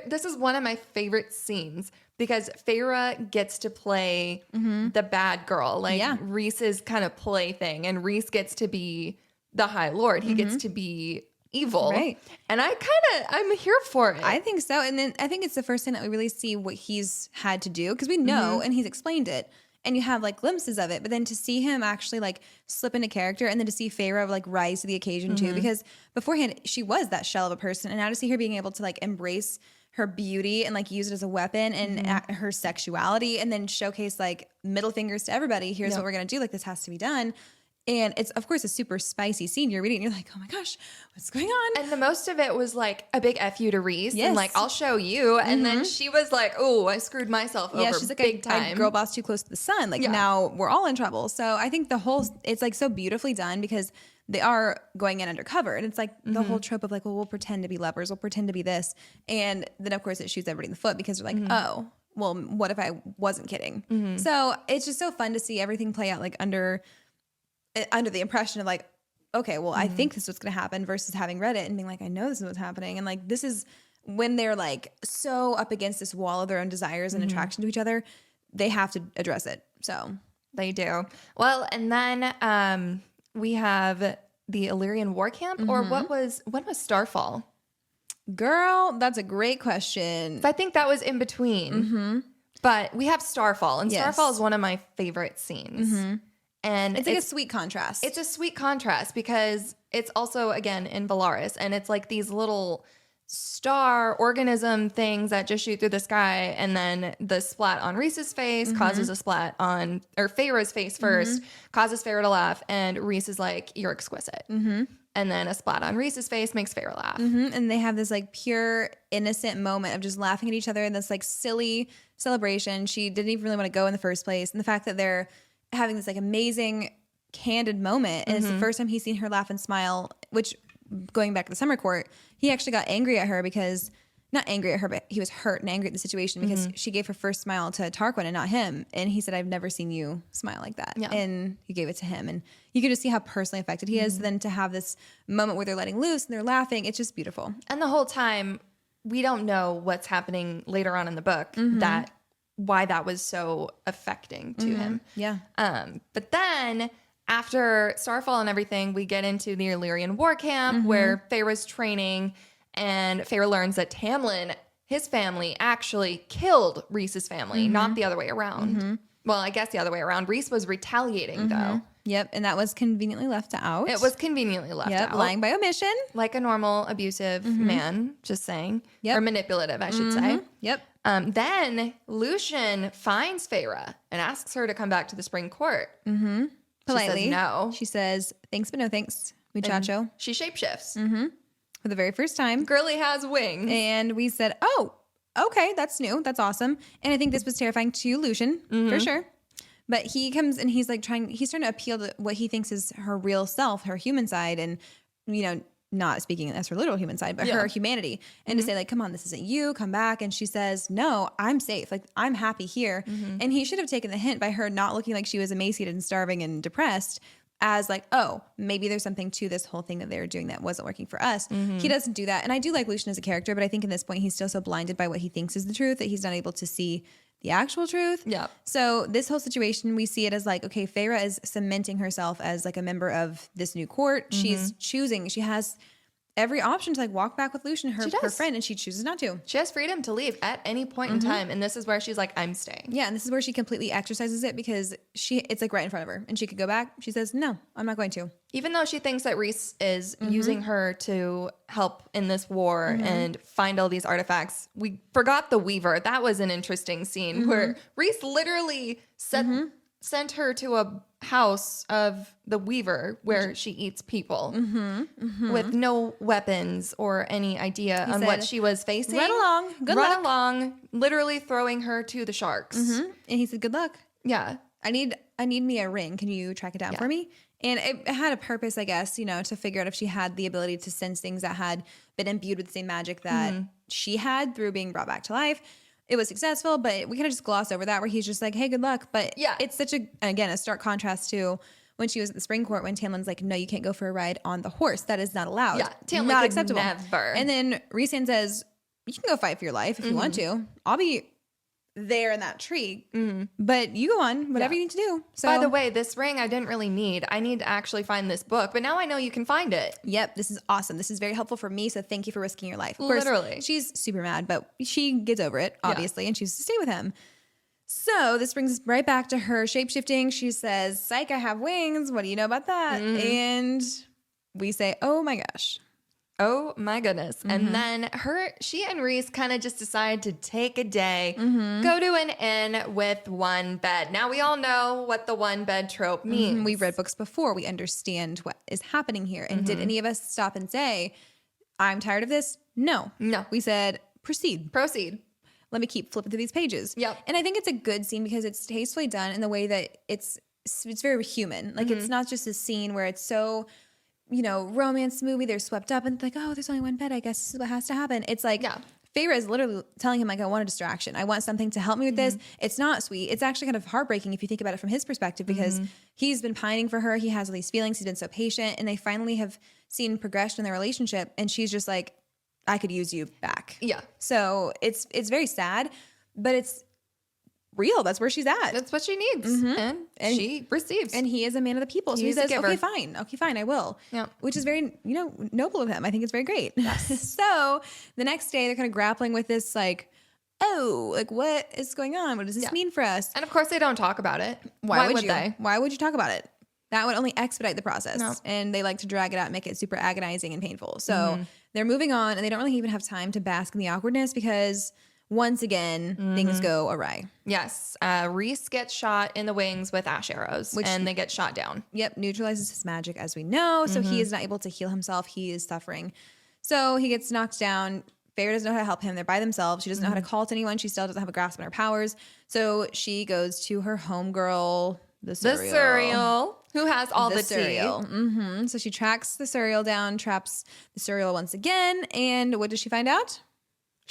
this is one of my favorite scenes because Feyre gets to play the bad girl, like Rhys's kind of plaything, and Rhys gets to be the High Lord. He gets to be evil. Right. And I'm here for it. I think so. And then I think it's the first time that we really see what he's had to do, because we know and he's explained it. And you have like glimpses of it, but then to see him actually like slip into character, and then to see Feyre like rise to the occasion too, because beforehand she was that shell of a person, and now to see her being able to like embrace her beauty and like use it as a weapon and her sexuality, and then showcase like middle fingers to everybody. Here's what we're gonna do. Like, this has to be done. And it's, of course, a super spicy scene. You're reading and you're like, oh my gosh, what's going on? And the most of it was like a big F you to Rhys. Yes. And like, I'll show you. And then she was like, oh, I screwed myself over. Yeah, she's like, big time. I girl boss too close to the sun. Like, now we're all in trouble. So I think it's like so beautifully done, because they are going in undercover. And it's like the whole trope of like, well, we'll pretend to be lovers. We'll pretend to be this. And then, of course, it shoots everybody in the foot, because they're like, oh, well, what if I wasn't kidding? So it's just so fun to see everything play out like under the impression of like, okay, well, I think this is what's going to happen, versus having read it and being like, I know this is what's happening. And like, this is when they're like so up against this wall of their own desires and attraction to each other, they have to address it. So they do. Well, and then we have the Illyrian war camp, or when was Starfall? Girl, that's a great question. I think that was in between. But we have Starfall, and Starfall is one of my favorite scenes. And it's like a sweet contrast. It's a sweet contrast because it's also, again, in Velaris, and it's like these little star organism things that just shoot through the sky, and then the splat on Rhys's face causes a splat on, or Feyre's face first, causes Feyre to laugh, and Rhys is like, you're exquisite. And then a splat on Rhys's face makes Feyre laugh. And they have this like pure innocent moment of just laughing at each other in this like silly celebration. She didn't even really want to go in the first place, and the fact that they're having this like amazing candid moment, and it's the first time he's seen her laugh and smile, which, going back to the summer court, he actually got angry at her because not angry at her, but he was hurt and angry at the situation because she gave her first smile to Tarquin and not him. And he said, I've never seen you smile like that. Yeah. And he gave it to him. And you can just see how personally affected he is. Then to have this moment where they're letting loose and they're laughing, it's just beautiful. And the whole time, we don't know what's happening later on in the book, why that was so affecting to him. Yeah. But then after Starfall and everything, we get into the Illyrian war camp where Feyre's training, and Feyre learns that Tamlin, his family, actually killed Rhys's family, not the other way around. Well, I guess the other way around. Rhys was retaliating, though. Yep, and that was conveniently left out. It was conveniently left out. Lying by omission. Like a normal abusive man, just saying. Or manipulative, I should say. Yep. Then Lucian finds Feyre and asks her to come back to the Spring Court. Politely. She says no. She says, thanks, but no thanks, muchacho. She shapeshifts. For the very first time. Girly has wings. And we said, oh, okay, that's new. That's awesome. And I think this was terrifying to Lucian, for sure. But he comes and he's like trying to appeal to what he thinks is her real self, her human side. And, you know, not speaking as her literal human side, but her humanity. And to say like, come on, this isn't you, come back. And she says, no, I'm safe. Like, I'm happy here. And he should have taken the hint by her not looking like she was emaciated and starving and depressed as like, oh, maybe there's something to this whole thing that they were doing that wasn't working for us. He doesn't do that. And I do like Lucian as a character, but I think in this point, he's still so blinded by what he thinks is the truth that he's not able to see the actual truth. Yeah. So this whole situation, we see it as like, okay, Feyre is cementing herself as like a member of this new court. She's choosing, she has every option to like walk back with Lucian, her friend, and she chooses not to. She has freedom to leave at any point in time. And this is where she's like, I'm staying. Yeah. And this is where she completely exercises it because it's like right in front of her and she could go back. She says, no, I'm not going to. Even though she thinks that Rhys is using her to help in this war and find all these artifacts, we forgot the Weaver. That was an interesting scene where Rhys literally sent her to a house of the Weaver where she eats people with no weapons or any idea on what she was facing. Run along. Good luck. Run along, literally throwing her to the sharks. And he said, good luck. Yeah. I need me a ring. Can you track it down for me? And it had a purpose, I guess, you know, to figure out if she had the ability to sense things that had been imbued with the same magic that she had through being brought back to life. It was successful, but we kind of just gloss over that where he's just like, hey, good luck. But it's such a stark contrast to when she was at the Spring Court when Tamlin's like, no, you can't go for a ride on the horse. That is not allowed. Yeah, Tamlin not could acceptable. never. And then Rhysand says, you can go fight for your life if you want to. I'll be there in that tree, but you go on whatever you need to do. So, by the way, this ring I didn't really need. I need to actually find this book, but now I know you can find it. Yep, this is awesome. This is very helpful for me. So thank you for risking your life. Of Literally, course, she's super mad, but she gets over it obviously, and chooses to stay with him. So this brings us right back to her shapeshifting. She says, "Psych, I have wings. What do you know about that?" And we say, "Oh my gosh." Oh my goodness. And then she and Rhys kind of just decide to take a day, go to an inn with one bed. Now we all know what the one bed trope means. We've read books before. We understand what is happening here. And did any of us stop and say, I'm tired of this? No. We said, proceed. Let me keep flipping through these pages. Yep. And I think it's a good scene because it's tastefully done in the way that it's very human. Like it's not just a scene where it's so, you know, romance movie, they're swept up and like, oh, there's only one bed. I guess this is what has to happen. It's like Feyre is literally telling him like, I want a distraction. I want something to help me with this. It's not sweet. It's actually kind of heartbreaking if you think about it from his perspective because he's been pining for her. He has all these feelings. He's been so patient and they finally have seen progression in their relationship. And she's just like, I could use you back. Yeah. So it's very sad, but it's real. That's where she's at. That's what she needs. And she receives. And he is a man of the people. So he says, okay, fine, I will. Yeah. Which is very, you know, noble of him. I think it's very great. Yes. So the next day they're kind of grappling with this like, oh, like what is going on? What does this mean for us? And of course they don't talk about it. Why would they? Why would you talk about it? That would only expedite the process. No. And they like to drag it out and make it super agonizing and painful. So they're moving on and they don't really even have time to bask in the awkwardness because once again, things go awry. Yes. Rhys gets shot in the wings with ash arrows and they get shot down. Yep. Neutralizes his magic as we know. So he is not able to heal himself. He is suffering. So he gets knocked down. Feyre doesn't know how to help him. They're by themselves. She doesn't know how to call to anyone. She still doesn't have a grasp on her powers. So she goes to her homegirl, the Suriel. Who has all the Suriel. So she tracks the Suriel down, traps the Suriel once again. And what does she find out?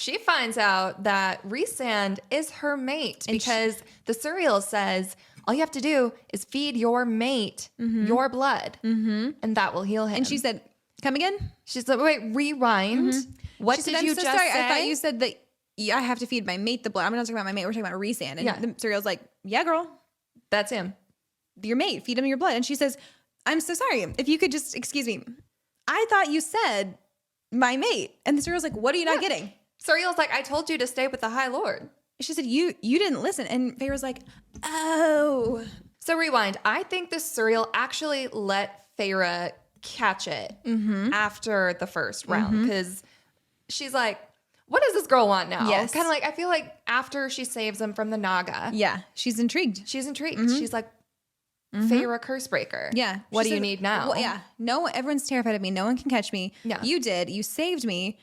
she finds out that Rhysand is her mate because the Suriel says all you have to do is feed your mate your blood, and that will heal him. And she said, come again? She said, wait, rewind. What She did said, you I'm so just sorry. say? I thought you said that I have to feed my mate the blood. I'm not talking about my mate. We're talking about Rhysand. And the Suriel's like, yeah, girl. That's him. Your mate. Feed him your blood. And she says, I'm so sorry. If you could just, excuse me. I thought you said my mate. And the Suriel's like, what are you not getting? Suriel's like, I told you to stay with the High Lord. She said, you didn't listen. And Feyre's like, oh. So rewind. I think the Suriel actually let Feyre catch it after the first round because she's like, what does this girl want now? Yes. Kind of like, I feel like after she saves him from the Naga. Yeah. She's intrigued. She's intrigued. She's like, Feyre Cursebreaker. Yeah. What do you need now? Well, yeah. No, everyone's terrified of me. No one can catch me. Yeah. You did. You saved me.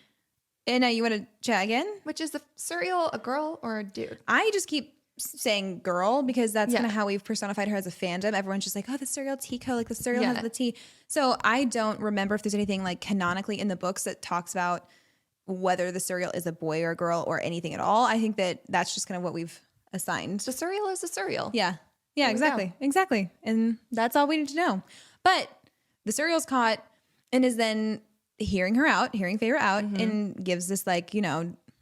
And now you want to chat again? Which is the Suriel a girl or a dude? I just keep saying girl because that's kind of how we've personified her as a fandom. Everyone's just like, oh, the Suriel Tico, like the Suriel has the T. So I don't remember if there's anything like canonically in the books that talks about whether the Suriel is a boy or a girl or anything at all. I think that that's just kind of what we've assigned. The Suriel is a Suriel. Yeah. Yeah, exactly. Exactly. And that's all we need to know. But the Suriel's caught and is then hearing Feyre out and gives this like,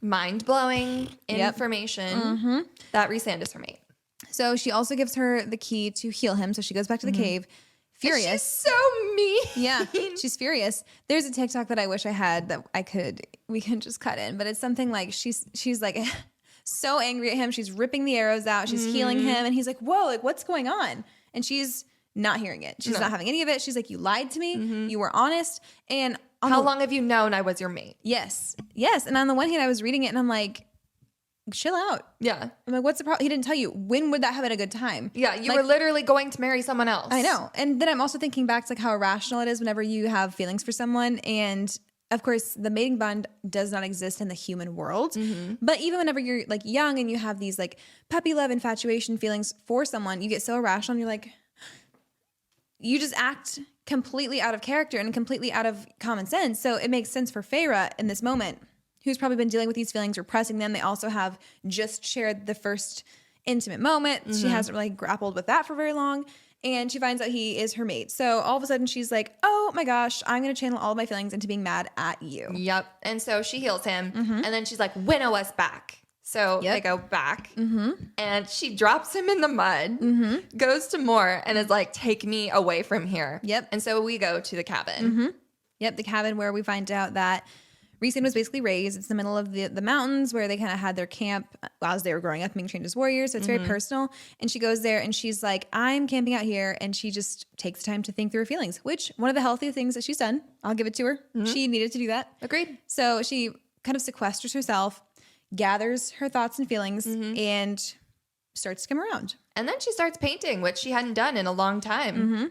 mind-blowing information that Rhysand is her mate. So she also gives her the key to heal him. So she goes back to the cave, furious. And she's so mean. Yeah, she's furious. There's a TikTok that I wish I had that we can just cut in, but it's something like she's like so angry at him. She's ripping the arrows out. She's healing him, and he's like, "Whoa, like what's going on?" And she's not hearing it. She's not having any of it. She's like, "You lied to me. You were honest." And how long have you known I was your mate? Yes. And on the one hand, I was reading it, and I'm like, chill out. Yeah. I'm like, what's the problem? He didn't tell you. When would that have been a good time? Yeah, you were literally going to marry someone else. I know. And then I'm also thinking back to like how irrational it is whenever you have feelings for someone. And of course, the mating bond does not exist in the human world. But even whenever you're like young and you have these like puppy love, infatuation feelings for someone, you get so irrational and you're like, you just act completely out of character and completely out of common sense. So it makes sense for Feyre in this moment, who's probably been dealing with these feelings, repressing them. They also have just shared the first intimate moment. She hasn't really grappled with that for very long. And she finds out he is her mate. So all of a sudden she's like, oh my gosh, I'm going to channel all of my feelings into being mad at you. Yep. And so she heals him. And then she's like, winnow us back. So they go back. And she drops him in the mud, goes to Moore, and is like, take me away from here. Yep. And so we go to the cabin. Yep, the cabin where we find out that Rhysand was basically raised. It's in the middle of the mountains where they kind of had their camp as they were growing up, being trained as warriors. So it's very personal. And she goes there and she's like, I'm camping out here. And she just takes the time to think through her feelings, which one of the healthy things that she's done. I'll give it to her. She needed to do that. Agreed. So she kind of sequesters herself, gathers her thoughts and feelings, and starts to come around. And then she starts painting, which she hadn't done in a long time.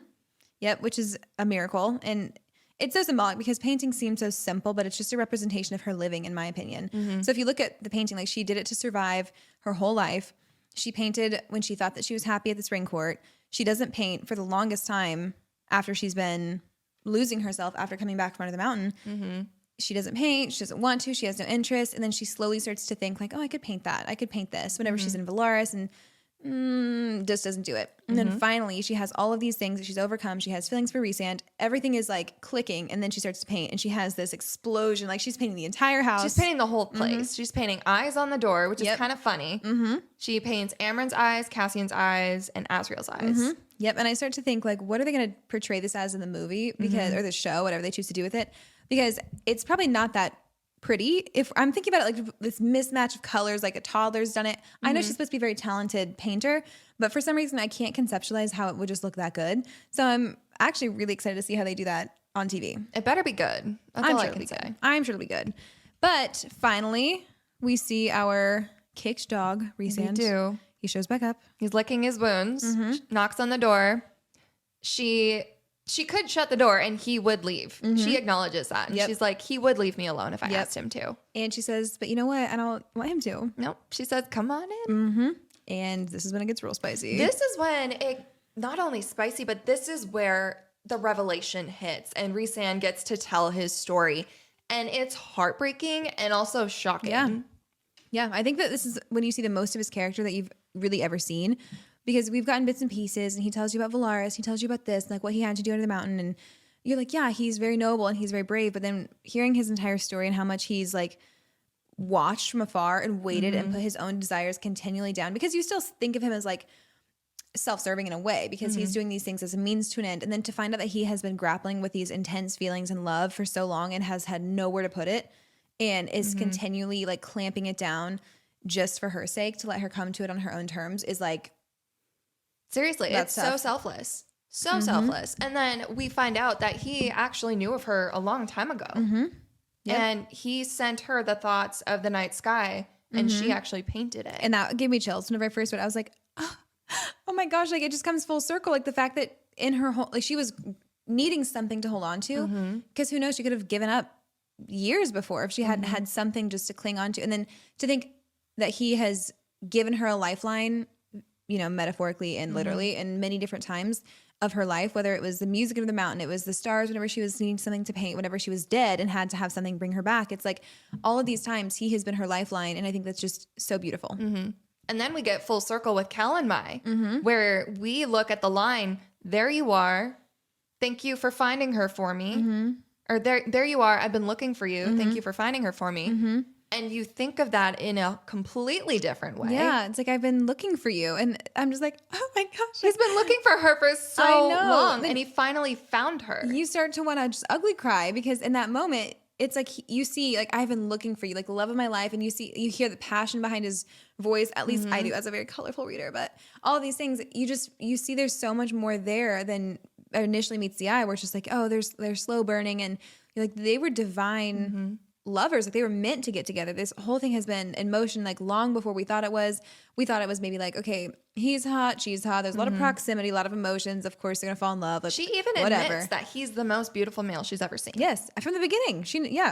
Yep, which is a miracle. And it's so symbolic because painting seems so simple, but it's just a representation of her living, in my opinion. So if you look at the painting, like she did it to survive her whole life. She painted when she thought that she was happy at the spring court. She doesn't paint for the longest time after she's been losing herself after coming back from under the mountain. She doesn't paint. She doesn't want to. She has no interest. And then she slowly starts to think like, oh, I could paint that. I could paint this whenever she's in Velaris, and just doesn't do it. And then finally she has all of these things that she's overcome. She has feelings for Rhysand. Everything is like clicking. And then she starts to paint and she has this explosion. Like she's painting the entire house. She's painting the whole place. She's painting eyes on the door, which is kind of funny. She paints Amren's eyes, Cassian's eyes, and Asriel's eyes. Yep. And I start to think like, what are they going to portray this as in the movie? Because or the show, whatever they choose to do with it. Because it's probably not that pretty. If I'm thinking about it like this mismatch of colors, like a toddler's done it. I know she's supposed to be a very talented painter, but for some reason I can't conceptualize how it would just look that good. So I'm actually really excited to see how they do that on TV. It better be good. That's all I can say. I'm sure it'll be good. But finally, we see our kicked dog, Rhysand. We do. He shows back up. He's licking his wounds, knocks on the door. She could shut the door and he would leave. She acknowledges that. And she's like, he would leave me alone if I asked him to. And she says, but you know what? I don't want him to. Nope. She says, come on in. And this is when it gets real spicy. This is when it, not only spicy, but this is where the revelation hits and Rhysand gets to tell his story. And it's heartbreaking and also shocking. Yeah, I think that this is when you see the most of his character that you've really ever seen, because we've gotten bits and pieces, and he tells you about Velaris, he tells you about this, like what he had to do under the mountain, and you're like, yeah, he's very noble and he's very brave. But then hearing his entire story and how much he's like watched from afar and waited and put his own desires continually down, because you still think of him as like self-serving in a way, because he's doing these things as a means to an end. And then to find out that he has been grappling with these intense feelings and love for so long and has had nowhere to put it, and is continually like clamping it down just for her sake, to let her come to it on her own terms, is like, seriously, it's so selfless. So selfless. And then we find out that he actually knew of her a long time ago. Yep. And he sent her the thoughts of the night sky, and she actually painted it. And that gave me chills. Whenever I first read it, I was like, oh my gosh, like it just comes full circle. Like the fact that in her whole, like she was needing something to hold on to, because who knows, she could have given up years before if she hadn't had something just to cling on to. And then to think that he has given her a lifeline, you know, metaphorically and literally, in many different times of her life, whether it was the music of the mountain, it was the stars whenever she was needing something to paint, whenever she was dead and had to have something bring her back. It's like all of these times he has been her lifeline, and I think that's just so beautiful. And then we get full circle with Cal and Mai, where we look at the line, there you are, thank you for finding her for me. Or there you are, I've been looking for you, thank you for finding her for me. And you think of that in a completely different way. Yeah, it's like, I've been looking for you. And I'm just like, oh my gosh. He's been looking for her for so long, and he finally found her. You start to want to just ugly cry, because in that moment, it's like you see, like, I've been looking for you, like the love of my life. And you hear the passion behind his voice. At least I do, as a very colorful reader. But all of these things, you see there's so much more there than initially meets the eye, where it's just like, oh, they're slow burning. And you're like, they were divine lovers. Like they were meant to get together. This whole thing has been in motion like long before we thought it was. We thought it was maybe like, okay, he's hot, she's hot. There's a lot of proximity, a lot of emotions. Of course, they're gonna fall in love. Like, she even admits that he's the most beautiful male she's ever seen. Yes, from the beginning.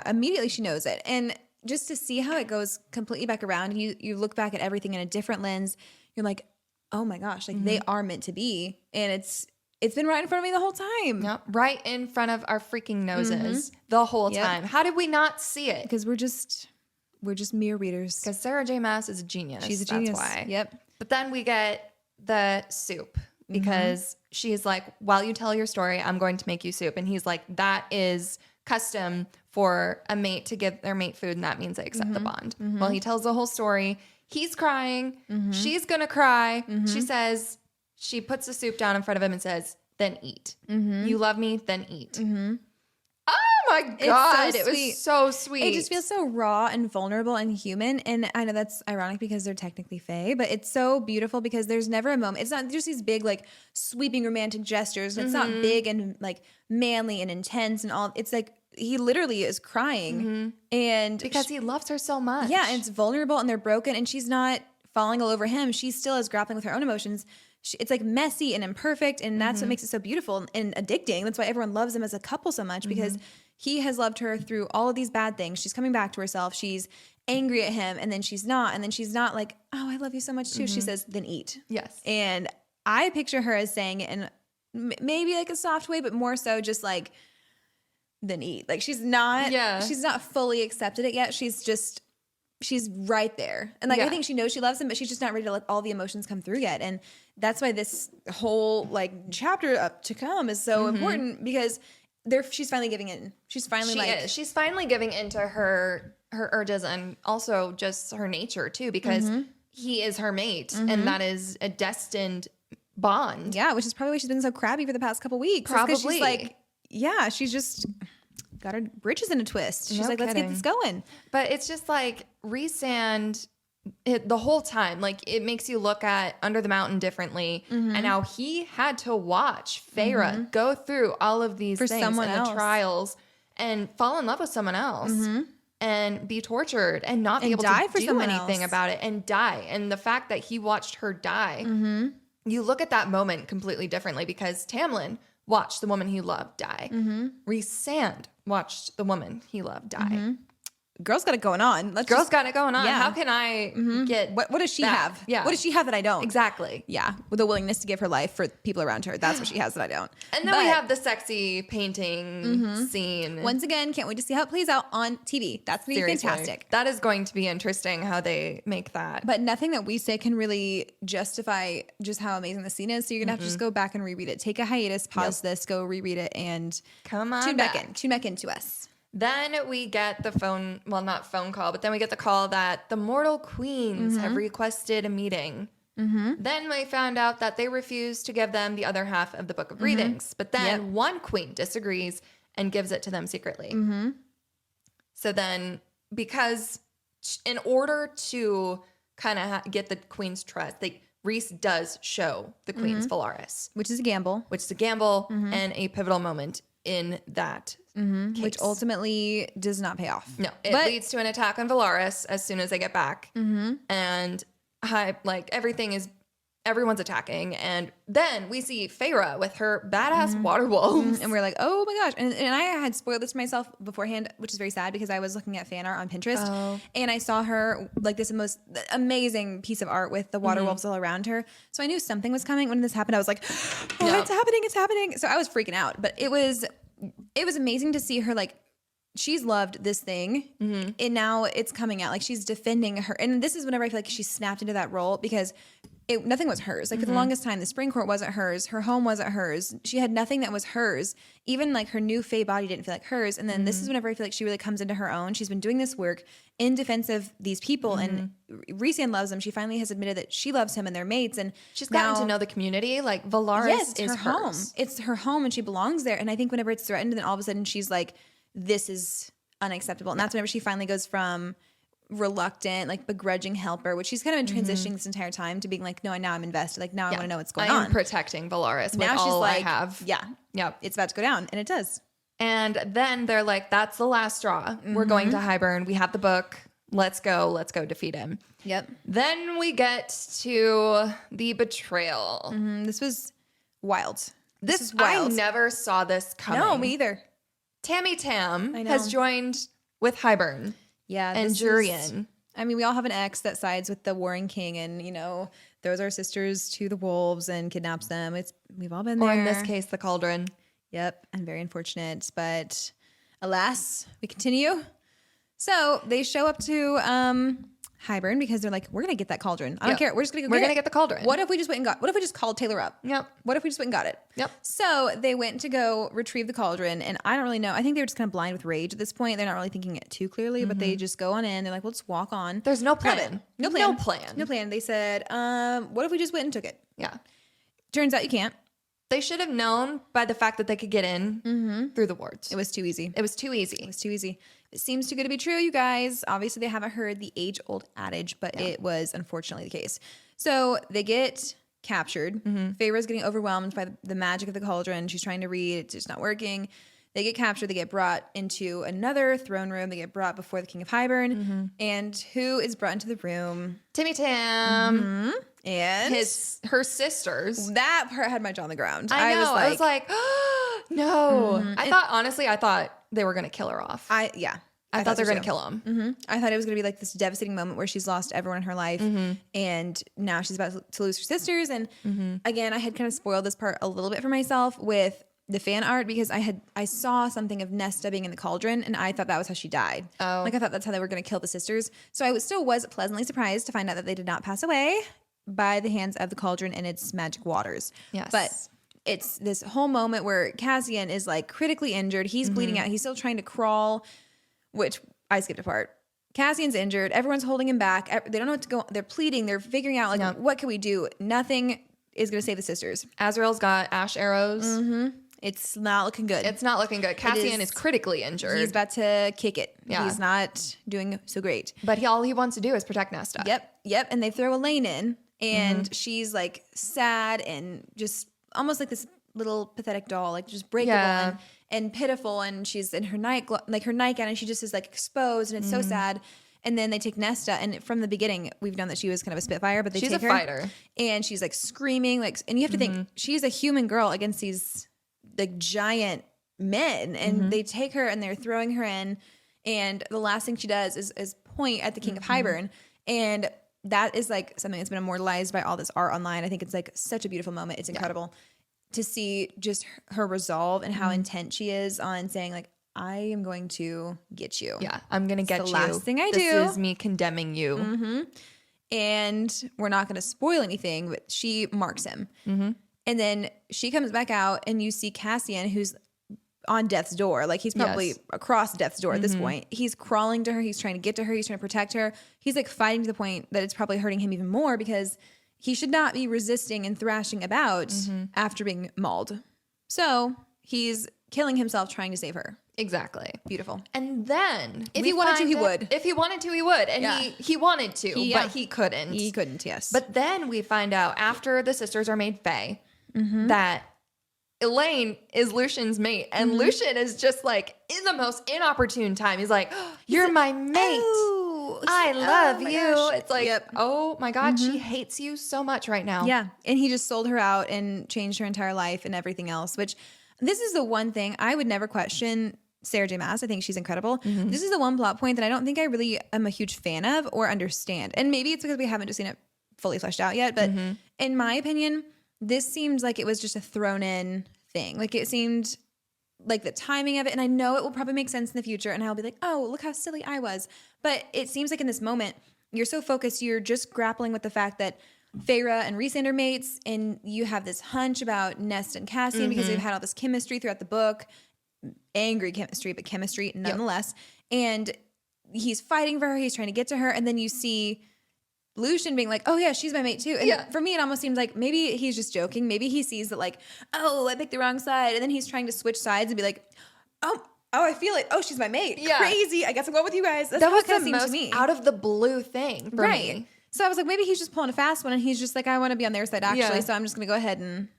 Immediately she knows it. And just to see how it goes completely back around, you look back at everything in a different lens. You're like, oh my gosh, like they are meant to be, and it's been right in front of me the whole time. Yep. Right in front of our freaking noses the whole time. How did we not see it? Because we're just mere readers. Because Sarah J. Maas is a genius. She's a genius. That's why. Yep. But then we get the soup, because she's like, while you tell your story, I'm going to make you soup. And he's like, that is custom for a mate to give their mate food, and that means they accept the bond. Well, he tells the whole story. He's crying. She's going to cry. She says, she puts the soup down in front of him and says, then eat. You love me, then eat. Oh my God. It was so sweet. It just feels so raw and vulnerable and human. And I know that's ironic because they're technically fae, but it's so beautiful because there's never a moment. It's not just these big, like, sweeping romantic gestures. It's not big and, like, manly and intense and all. It's like he literally is crying. And because he loves her so much. Yeah, and it's vulnerable, and they're broken, and she's not falling all over him. She still is grappling with her own emotions. It's like messy and imperfect, and that's what makes it so beautiful and addicting. That's why everyone loves them as a couple so much, because he has loved her through all of these bad things. She's coming back to herself. She's angry at him, and then she's not. And then she's not like, oh, I love you so much too. She says, then eat. Yes. And I picture her as saying it in maybe like a soft way, but more so just like, then eat. Like she's not fully accepted it yet. She's right there. And like, I think she knows she loves him, but she's just not ready to let all the emotions come through yet. And that's why this whole like chapter up to come is so important, because she's finally giving in. She's finally giving into her urges, and also just her nature too, because he is her mate, and that is a destined bond. Yeah. Which is probably why she's been so crabby for the past couple weeks. Probably. She's like, she's just got her britches in a twist. She's like, let's get this going. But it's just like Rhysand, the whole time, like it makes you look at Under the Mountain differently, and how he had to watch Feyre go through all of these things and the trials and fall in love with someone else and be tortured and not be able to do anything about it and die. And the fact that he watched her die, you look at that moment completely differently, because Tamlin watched the woman he loved die. Rhysand watched the woman he loved die. girl's got it going on. Girl's got it going on. Yeah. How can I get What does she that? have? Yeah. What does she have that I don't? Exactly. Yeah. With the willingness to give her life for people around her. That's what she has that I don't. And then we have the sexy painting scene. Once again, can't wait to see how it plays out on TV. That's going to be fantastic. That is going to be interesting how they make that. But nothing that we say can really justify just how amazing the scene is. So you're going to have to just go back and reread it. Take a hiatus, pause this, go reread it, and come on tune back. Tune back into us. Then we get the phone, well, not phone call, but then we get the call that the mortal queens have requested a meeting. Then we found out that they refused to give them the other half of the Book of Breathings. But then one queen disagrees and gives it to them secretly. So then, because in order to kind of get the queen's trust, Rhys does show the queen's Velaris. Which is a gamble. Which is a gamble and a pivotal moment in that case. Which ultimately does not pay off. No, it leads to an attack on Velaris as soon as they get back. And everyone's attacking. And then we see Feyre with her badass water wolves. And we're like, oh my gosh. And I had spoiled this for myself beforehand, which is very sad because I was looking at fan art on Pinterest and I saw her like this most amazing piece of art with the water wolves all around her. So I knew something was coming. When this happened, I was like, oh, it's happening. It's happening. So I was freaking out, but it was amazing to see her like, she's loved this thing and now it's coming out. Like she's defending her. And this is whenever I feel like she snapped into that role because nothing was hers. Like for the longest time, the spring court wasn't hers. Her home wasn't hers. She had nothing that was hers. Even like her new Fae body didn't feel like hers. And then this is whenever I feel like she really comes into her own. She's been doing this work in defense of these people and Rhysand loves them. She finally has admitted that she loves him and their mates. And she's gotten to know the community. Like Velaris is her home. It's her home and she belongs there. And I think whenever it's threatened, then all of a sudden she's like, this is unacceptable. And that's whenever she finally goes from reluctant, like begrudging helper, which she's kind of been transitioning this entire time to being like, no, now I'm invested. Like now I want to know what's going on. I'm protecting Velaris now with she's all like, I have. Yeah. It's about to go down. And it does. And then they're like, that's the last straw. We're going to Hybern. We have the book. Let's go defeat him. Yep. Then we get to the betrayal. This was wild. This is wild. I never saw this coming. No, me either. Tammy Tam has joined with Hybern. Yeah. And Jurian. I mean, we all have an ex that sides with the Warring King and, you know, throws our sisters to the wolves and kidnaps them. We've all been there. Or in this case, the cauldron. Yep. And very unfortunate. But alas, we continue. So they show up to Hybern because they're like, we're going to get that cauldron. I don't care. We're just going to go get the cauldron. What if we just called Taylor up? Yep. What if we just went and got it? Yep. So they went to go retrieve the cauldron and I don't really know. I think they were just kind of blind with rage at this point. They're not really thinking it too clearly, but they just go on in. They're like, let's walk on. There's no plan. No plan. They said, what if we just went and took it? Yeah. Turns out you can't. They should have known by the fact that they could get in through the wards. It was too easy. It was too easy. It seems too good to be true, you guys. Obviously, they haven't heard the age-old adage, but it was unfortunately the case. So they get captured. Feyre's getting overwhelmed by the magic of the cauldron. She's trying to read. It's just not working. They get captured. They get brought into another throne room. They get brought before the King of Hybern. And who is brought into the room? Tammy Tam. And her sisters. That part had my jaw on the ground. I was like, no. I thought they were going to kill her off. I thought they were going to kill him. I thought it was going to be like this devastating moment where she's lost everyone in her life and now she's about to lose her sisters. And again, I had kind of spoiled this part a little bit for myself with the fan art because I saw something of Nesta being in the cauldron and I thought that was how she died. Like I thought that's how they were going to kill the sisters. So I still was pleasantly surprised to find out that they did not pass away by the hands of the cauldron and its magic waters. Yes. But it's this whole moment where Cassian is like critically injured. He's bleeding out. He's still trying to crawl, which I skipped a part. Cassian's injured. Everyone's holding him back. They don't know what to go. They're pleading. They're figuring out like, what can we do? Nothing is going to save the sisters. Azrael's got ash arrows. It's not looking good. Cassian is critically injured. He's about to kick it. Yeah. He's not doing so great. But all he wants to do is protect Nesta. Yep. And they throw Elaine in and she's like sad and just almost like this little pathetic doll, like just breakable and pitiful. And she's in her nightgown and she just is like exposed and it's so sad. And then they take Nesta, and from the beginning, we've known that she was kind of a spitfire, but she's take her, fighter, and she's like screaming, and you have to think she's a human girl against these like giant men, and they take her and they're throwing her in, And the last thing she does is point at the King of Hybern. And that is like something that's been immortalized by all this art online. I think it's like such a beautiful moment. It's incredible to see just her resolve and how intent she is on saying like, I am going to get you. Yeah, I'm going to get you. The last thing I do. This is me condemning you. Mm-hmm. And we're not going to spoil anything, but she marks him. Mm-hmm. And then she comes back out and you see Cassian, who's on death's door. Like he's probably across death's door at this point. He's crawling to her. He's trying to get to her. He's trying to protect her. He's like fighting to the point that it's probably hurting him even more because he should not be resisting and thrashing about after being mauled. So he's killing himself trying to save her. Exactly. Beautiful. And then if he wanted to, he would. If he wanted to, he would. And he wanted to, but he couldn't. He couldn't, yes. But then we find out after the sisters are made fae that Elaine is Lucian's mate. And Lucian is just like in the most inopportune time. He's like, you're my mate. Oh, I love you. Gosh. It's like, oh my God, she hates you so much right now. Yeah. And he just sold her out and changed her entire life and everything else, which this is the one thing I would never question Sarah J. Maas. I think she's incredible. This is the one plot point that I don't think I really am a huge fan of or understand. And maybe it's because we haven't just seen it fully fleshed out yet. But in my opinion, this seems like it was just a thrown in thing. Like it seemed like the timing of it. And I know it will probably make sense in the future. And I'll be like, oh, look how silly I was. But it seems like in this moment, you're so focused. You're just grappling with the fact that Feyre and Rhysand are mates. And you have this hunch about Nesta and Cassian because they've had all this chemistry throughout the book. Angry chemistry, but chemistry nonetheless. And he's fighting for her. He's trying to get to her. And then you see Lucian being like, oh yeah, she's my mate too. And for me, it almost seems like maybe he's just joking. Maybe he sees that like, oh, I picked the wrong side. And then he's trying to switch sides and be like, oh, I feel it. Oh, she's my mate. Yeah. Crazy. I guess I'll go with you guys. That's that was the most to me. Out of the blue thing for me. So I was like, maybe he's just pulling a fast one. And he's just like, I want to be on their side actually. So I'm just going to go ahead and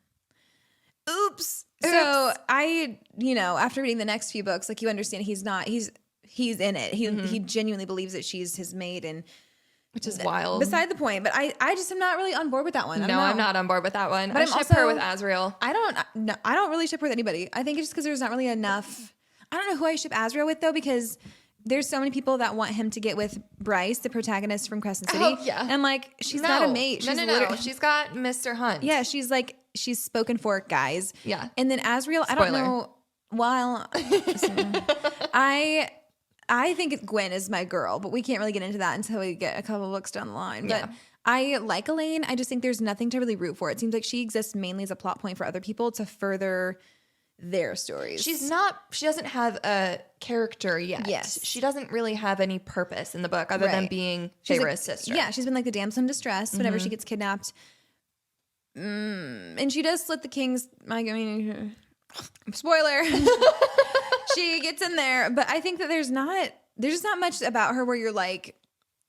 oops. So I, after reading the next few books, like you understand he's in it. He genuinely believes that she's his mate and which is wild. Beside the point, but I just am not really on board with that one. I'm not on board with that one. But I ship her with Azriel. I don't really ship her with anybody. I think it's just because there's not really enough. I don't know who I ship Azriel with though, because there's so many people that want him to get with Bryce, the protagonist from Crescent City. Oh, yeah. And like, she's got a mate. She's no. She's got Mr. Hunt. Yeah, she's spoken for, guys. Yeah. And then Azriel, I don't know. Well, I think Gwen is my girl, but we can't really get into that until we get a couple books down the line. But I like Elaine. I just think there's nothing to really root for. It seems like she exists mainly as a plot point for other people to further their stories. She doesn't have a character yet. Yes. She doesn't really have any purpose in the book other than being Feyre's sister. Yeah, she's been like the damsel in distress whenever she gets kidnapped. And she does slit the king's, spoiler. She gets in there, but I think that there's just not much about her where you're like,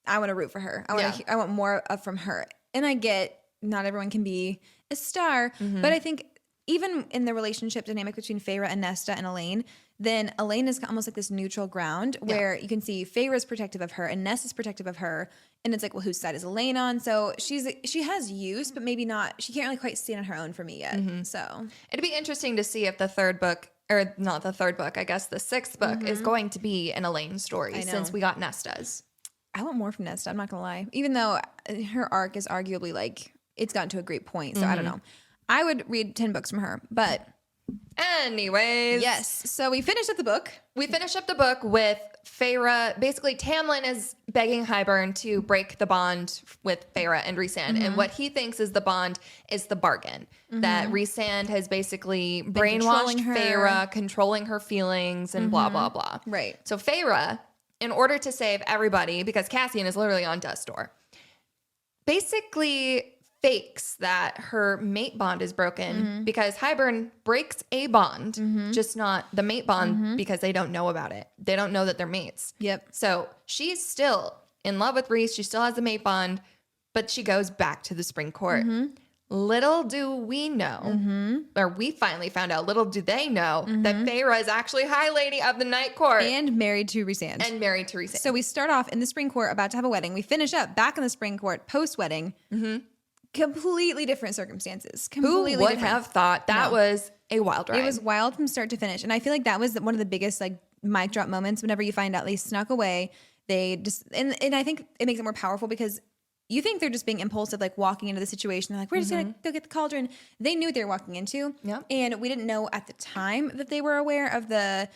I want to root for her. I want more from her. And I get not everyone can be a star, but I think even in the relationship dynamic between Feyre and Nesta and Elaine, then Elaine is almost like this neutral ground where you can see Feyre's protective of her and Nesta's protective of her. And it's like, well, whose side is Elaine on? So she has use, but maybe not. She can't really quite stand on her own for me yet. So it'd be interesting to see if the third book, or not the third book, I guess the sixth book is going to be an Elaine story since we got Nesta's. I want more from Nesta. I'm not going to lie. Even though her arc is arguably like, it's gotten to a great point. So I don't know. I would read 10 books from her, but anyways. Yes. So we finished up the book. We finished up the book with Feyre. Basically, Tamlin is begging Hybern to break the bond with Feyre and Rhysand. And what he thinks is the bond is the bargain. That Rhysand has basically brainwashed Feyre, controlling her feelings and blah, blah, blah. Right. So Feyre, in order to save everybody, because Cassian is literally on death's door, basically fakes that her mate bond is broken because Hybern breaks a bond, just not the mate bond because they don't know about it. They don't know that they're mates. Yep. So she's still in love with Rhys. She still has the mate bond, but she goes back to the Spring Court. Little do we know, or we finally found out, little do they know that Feyre is actually High Lady of the Night Court. And married to Rhysand. So we start off in the Spring Court about to have a wedding. We finish up back in the Spring Court post-wedding. Completely different circumstances. Completely Who would different. have thought that was a wild ride? It was wild from start to finish. And I feel like that was one of the biggest like mic drop moments whenever you find out they snuck away. They just, and I think it makes it more powerful because you think they're just being impulsive, like walking into the situation. They're like, we're just going to go get the cauldron. They knew what they were walking into. Yep. And we didn't know at the time that they were aware of the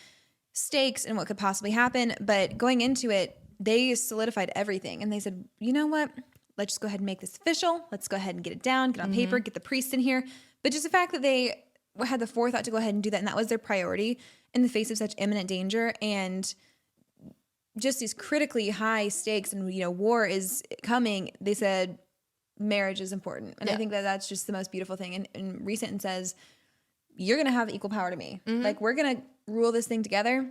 stakes and what could possibly happen. But going into it, they solidified everything. And they said, you know what? Let's just go ahead and make this official. Let's go ahead and get it down, get on paper, get the priest in here. But just the fact that they had the forethought to go ahead and do that, and that was their priority in the face of such imminent danger and just these critically high stakes, and war is coming. They said marriage is important, and I think that that's just the most beautiful thing. And Rhysand says, "You're gonna have equal power to me. Like we're gonna rule this thing together."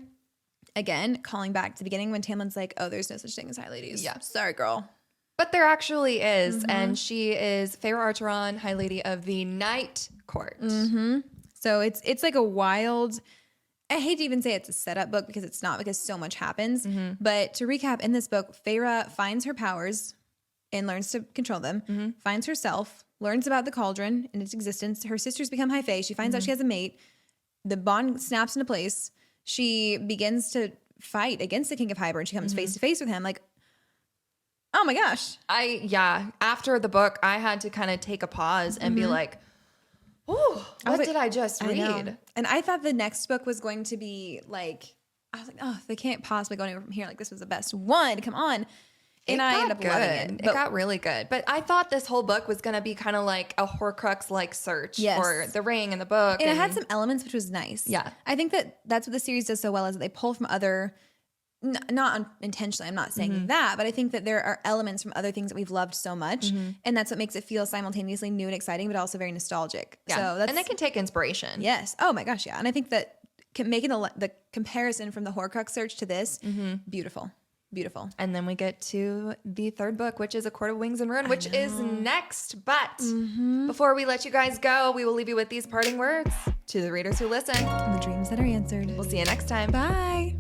Again, calling back to the beginning when Tamlin's like, "Oh, there's no such thing as high ladies." Yeah, sorry, girl. But there actually is, and she is Feyre Archeron, High Lady of the Night Court. So it's like a wild. I hate to even say it's a setup book because it's not, because so much happens. But to recap, in this book, Feyre finds her powers and learns to control them, finds herself, learns about the cauldron and its existence. Her sisters become high fae. She finds out she has a mate. The bond snaps into place. She begins to fight against the King of Hybern. She comes face to face with him. Like, oh my gosh. After the book, I had to kind of take a pause and be like, oh, what did I just read? And I thought the next book was going to be like, I was like, oh, they can't possibly go anywhere from here. Like, this was the best one. Come on. And I ended up loving it. It got really good. But I thought this whole book was going to be kind of like a Horcrux-like search for the ring and the book. And it had some elements, which was nice. Yeah. I think that's what the series does so well, is that they pull from other, not intentionally, I'm not saying that, but I think that there are elements from other things that we've loved so much. And that's what makes it feel simultaneously new and exciting, but also very nostalgic. Yeah. So and they can take inspiration. Yes. Oh my gosh, yeah. And I think that making the comparison from the Horcrux search to this, beautiful. Beautiful. And then we get to the third book, which is A Court of Wings and Ruin, which is next. But before we let you guys go, we will leave you with these parting words to the readers who listen. And the dreams that are answered. We'll see you next time. Bye.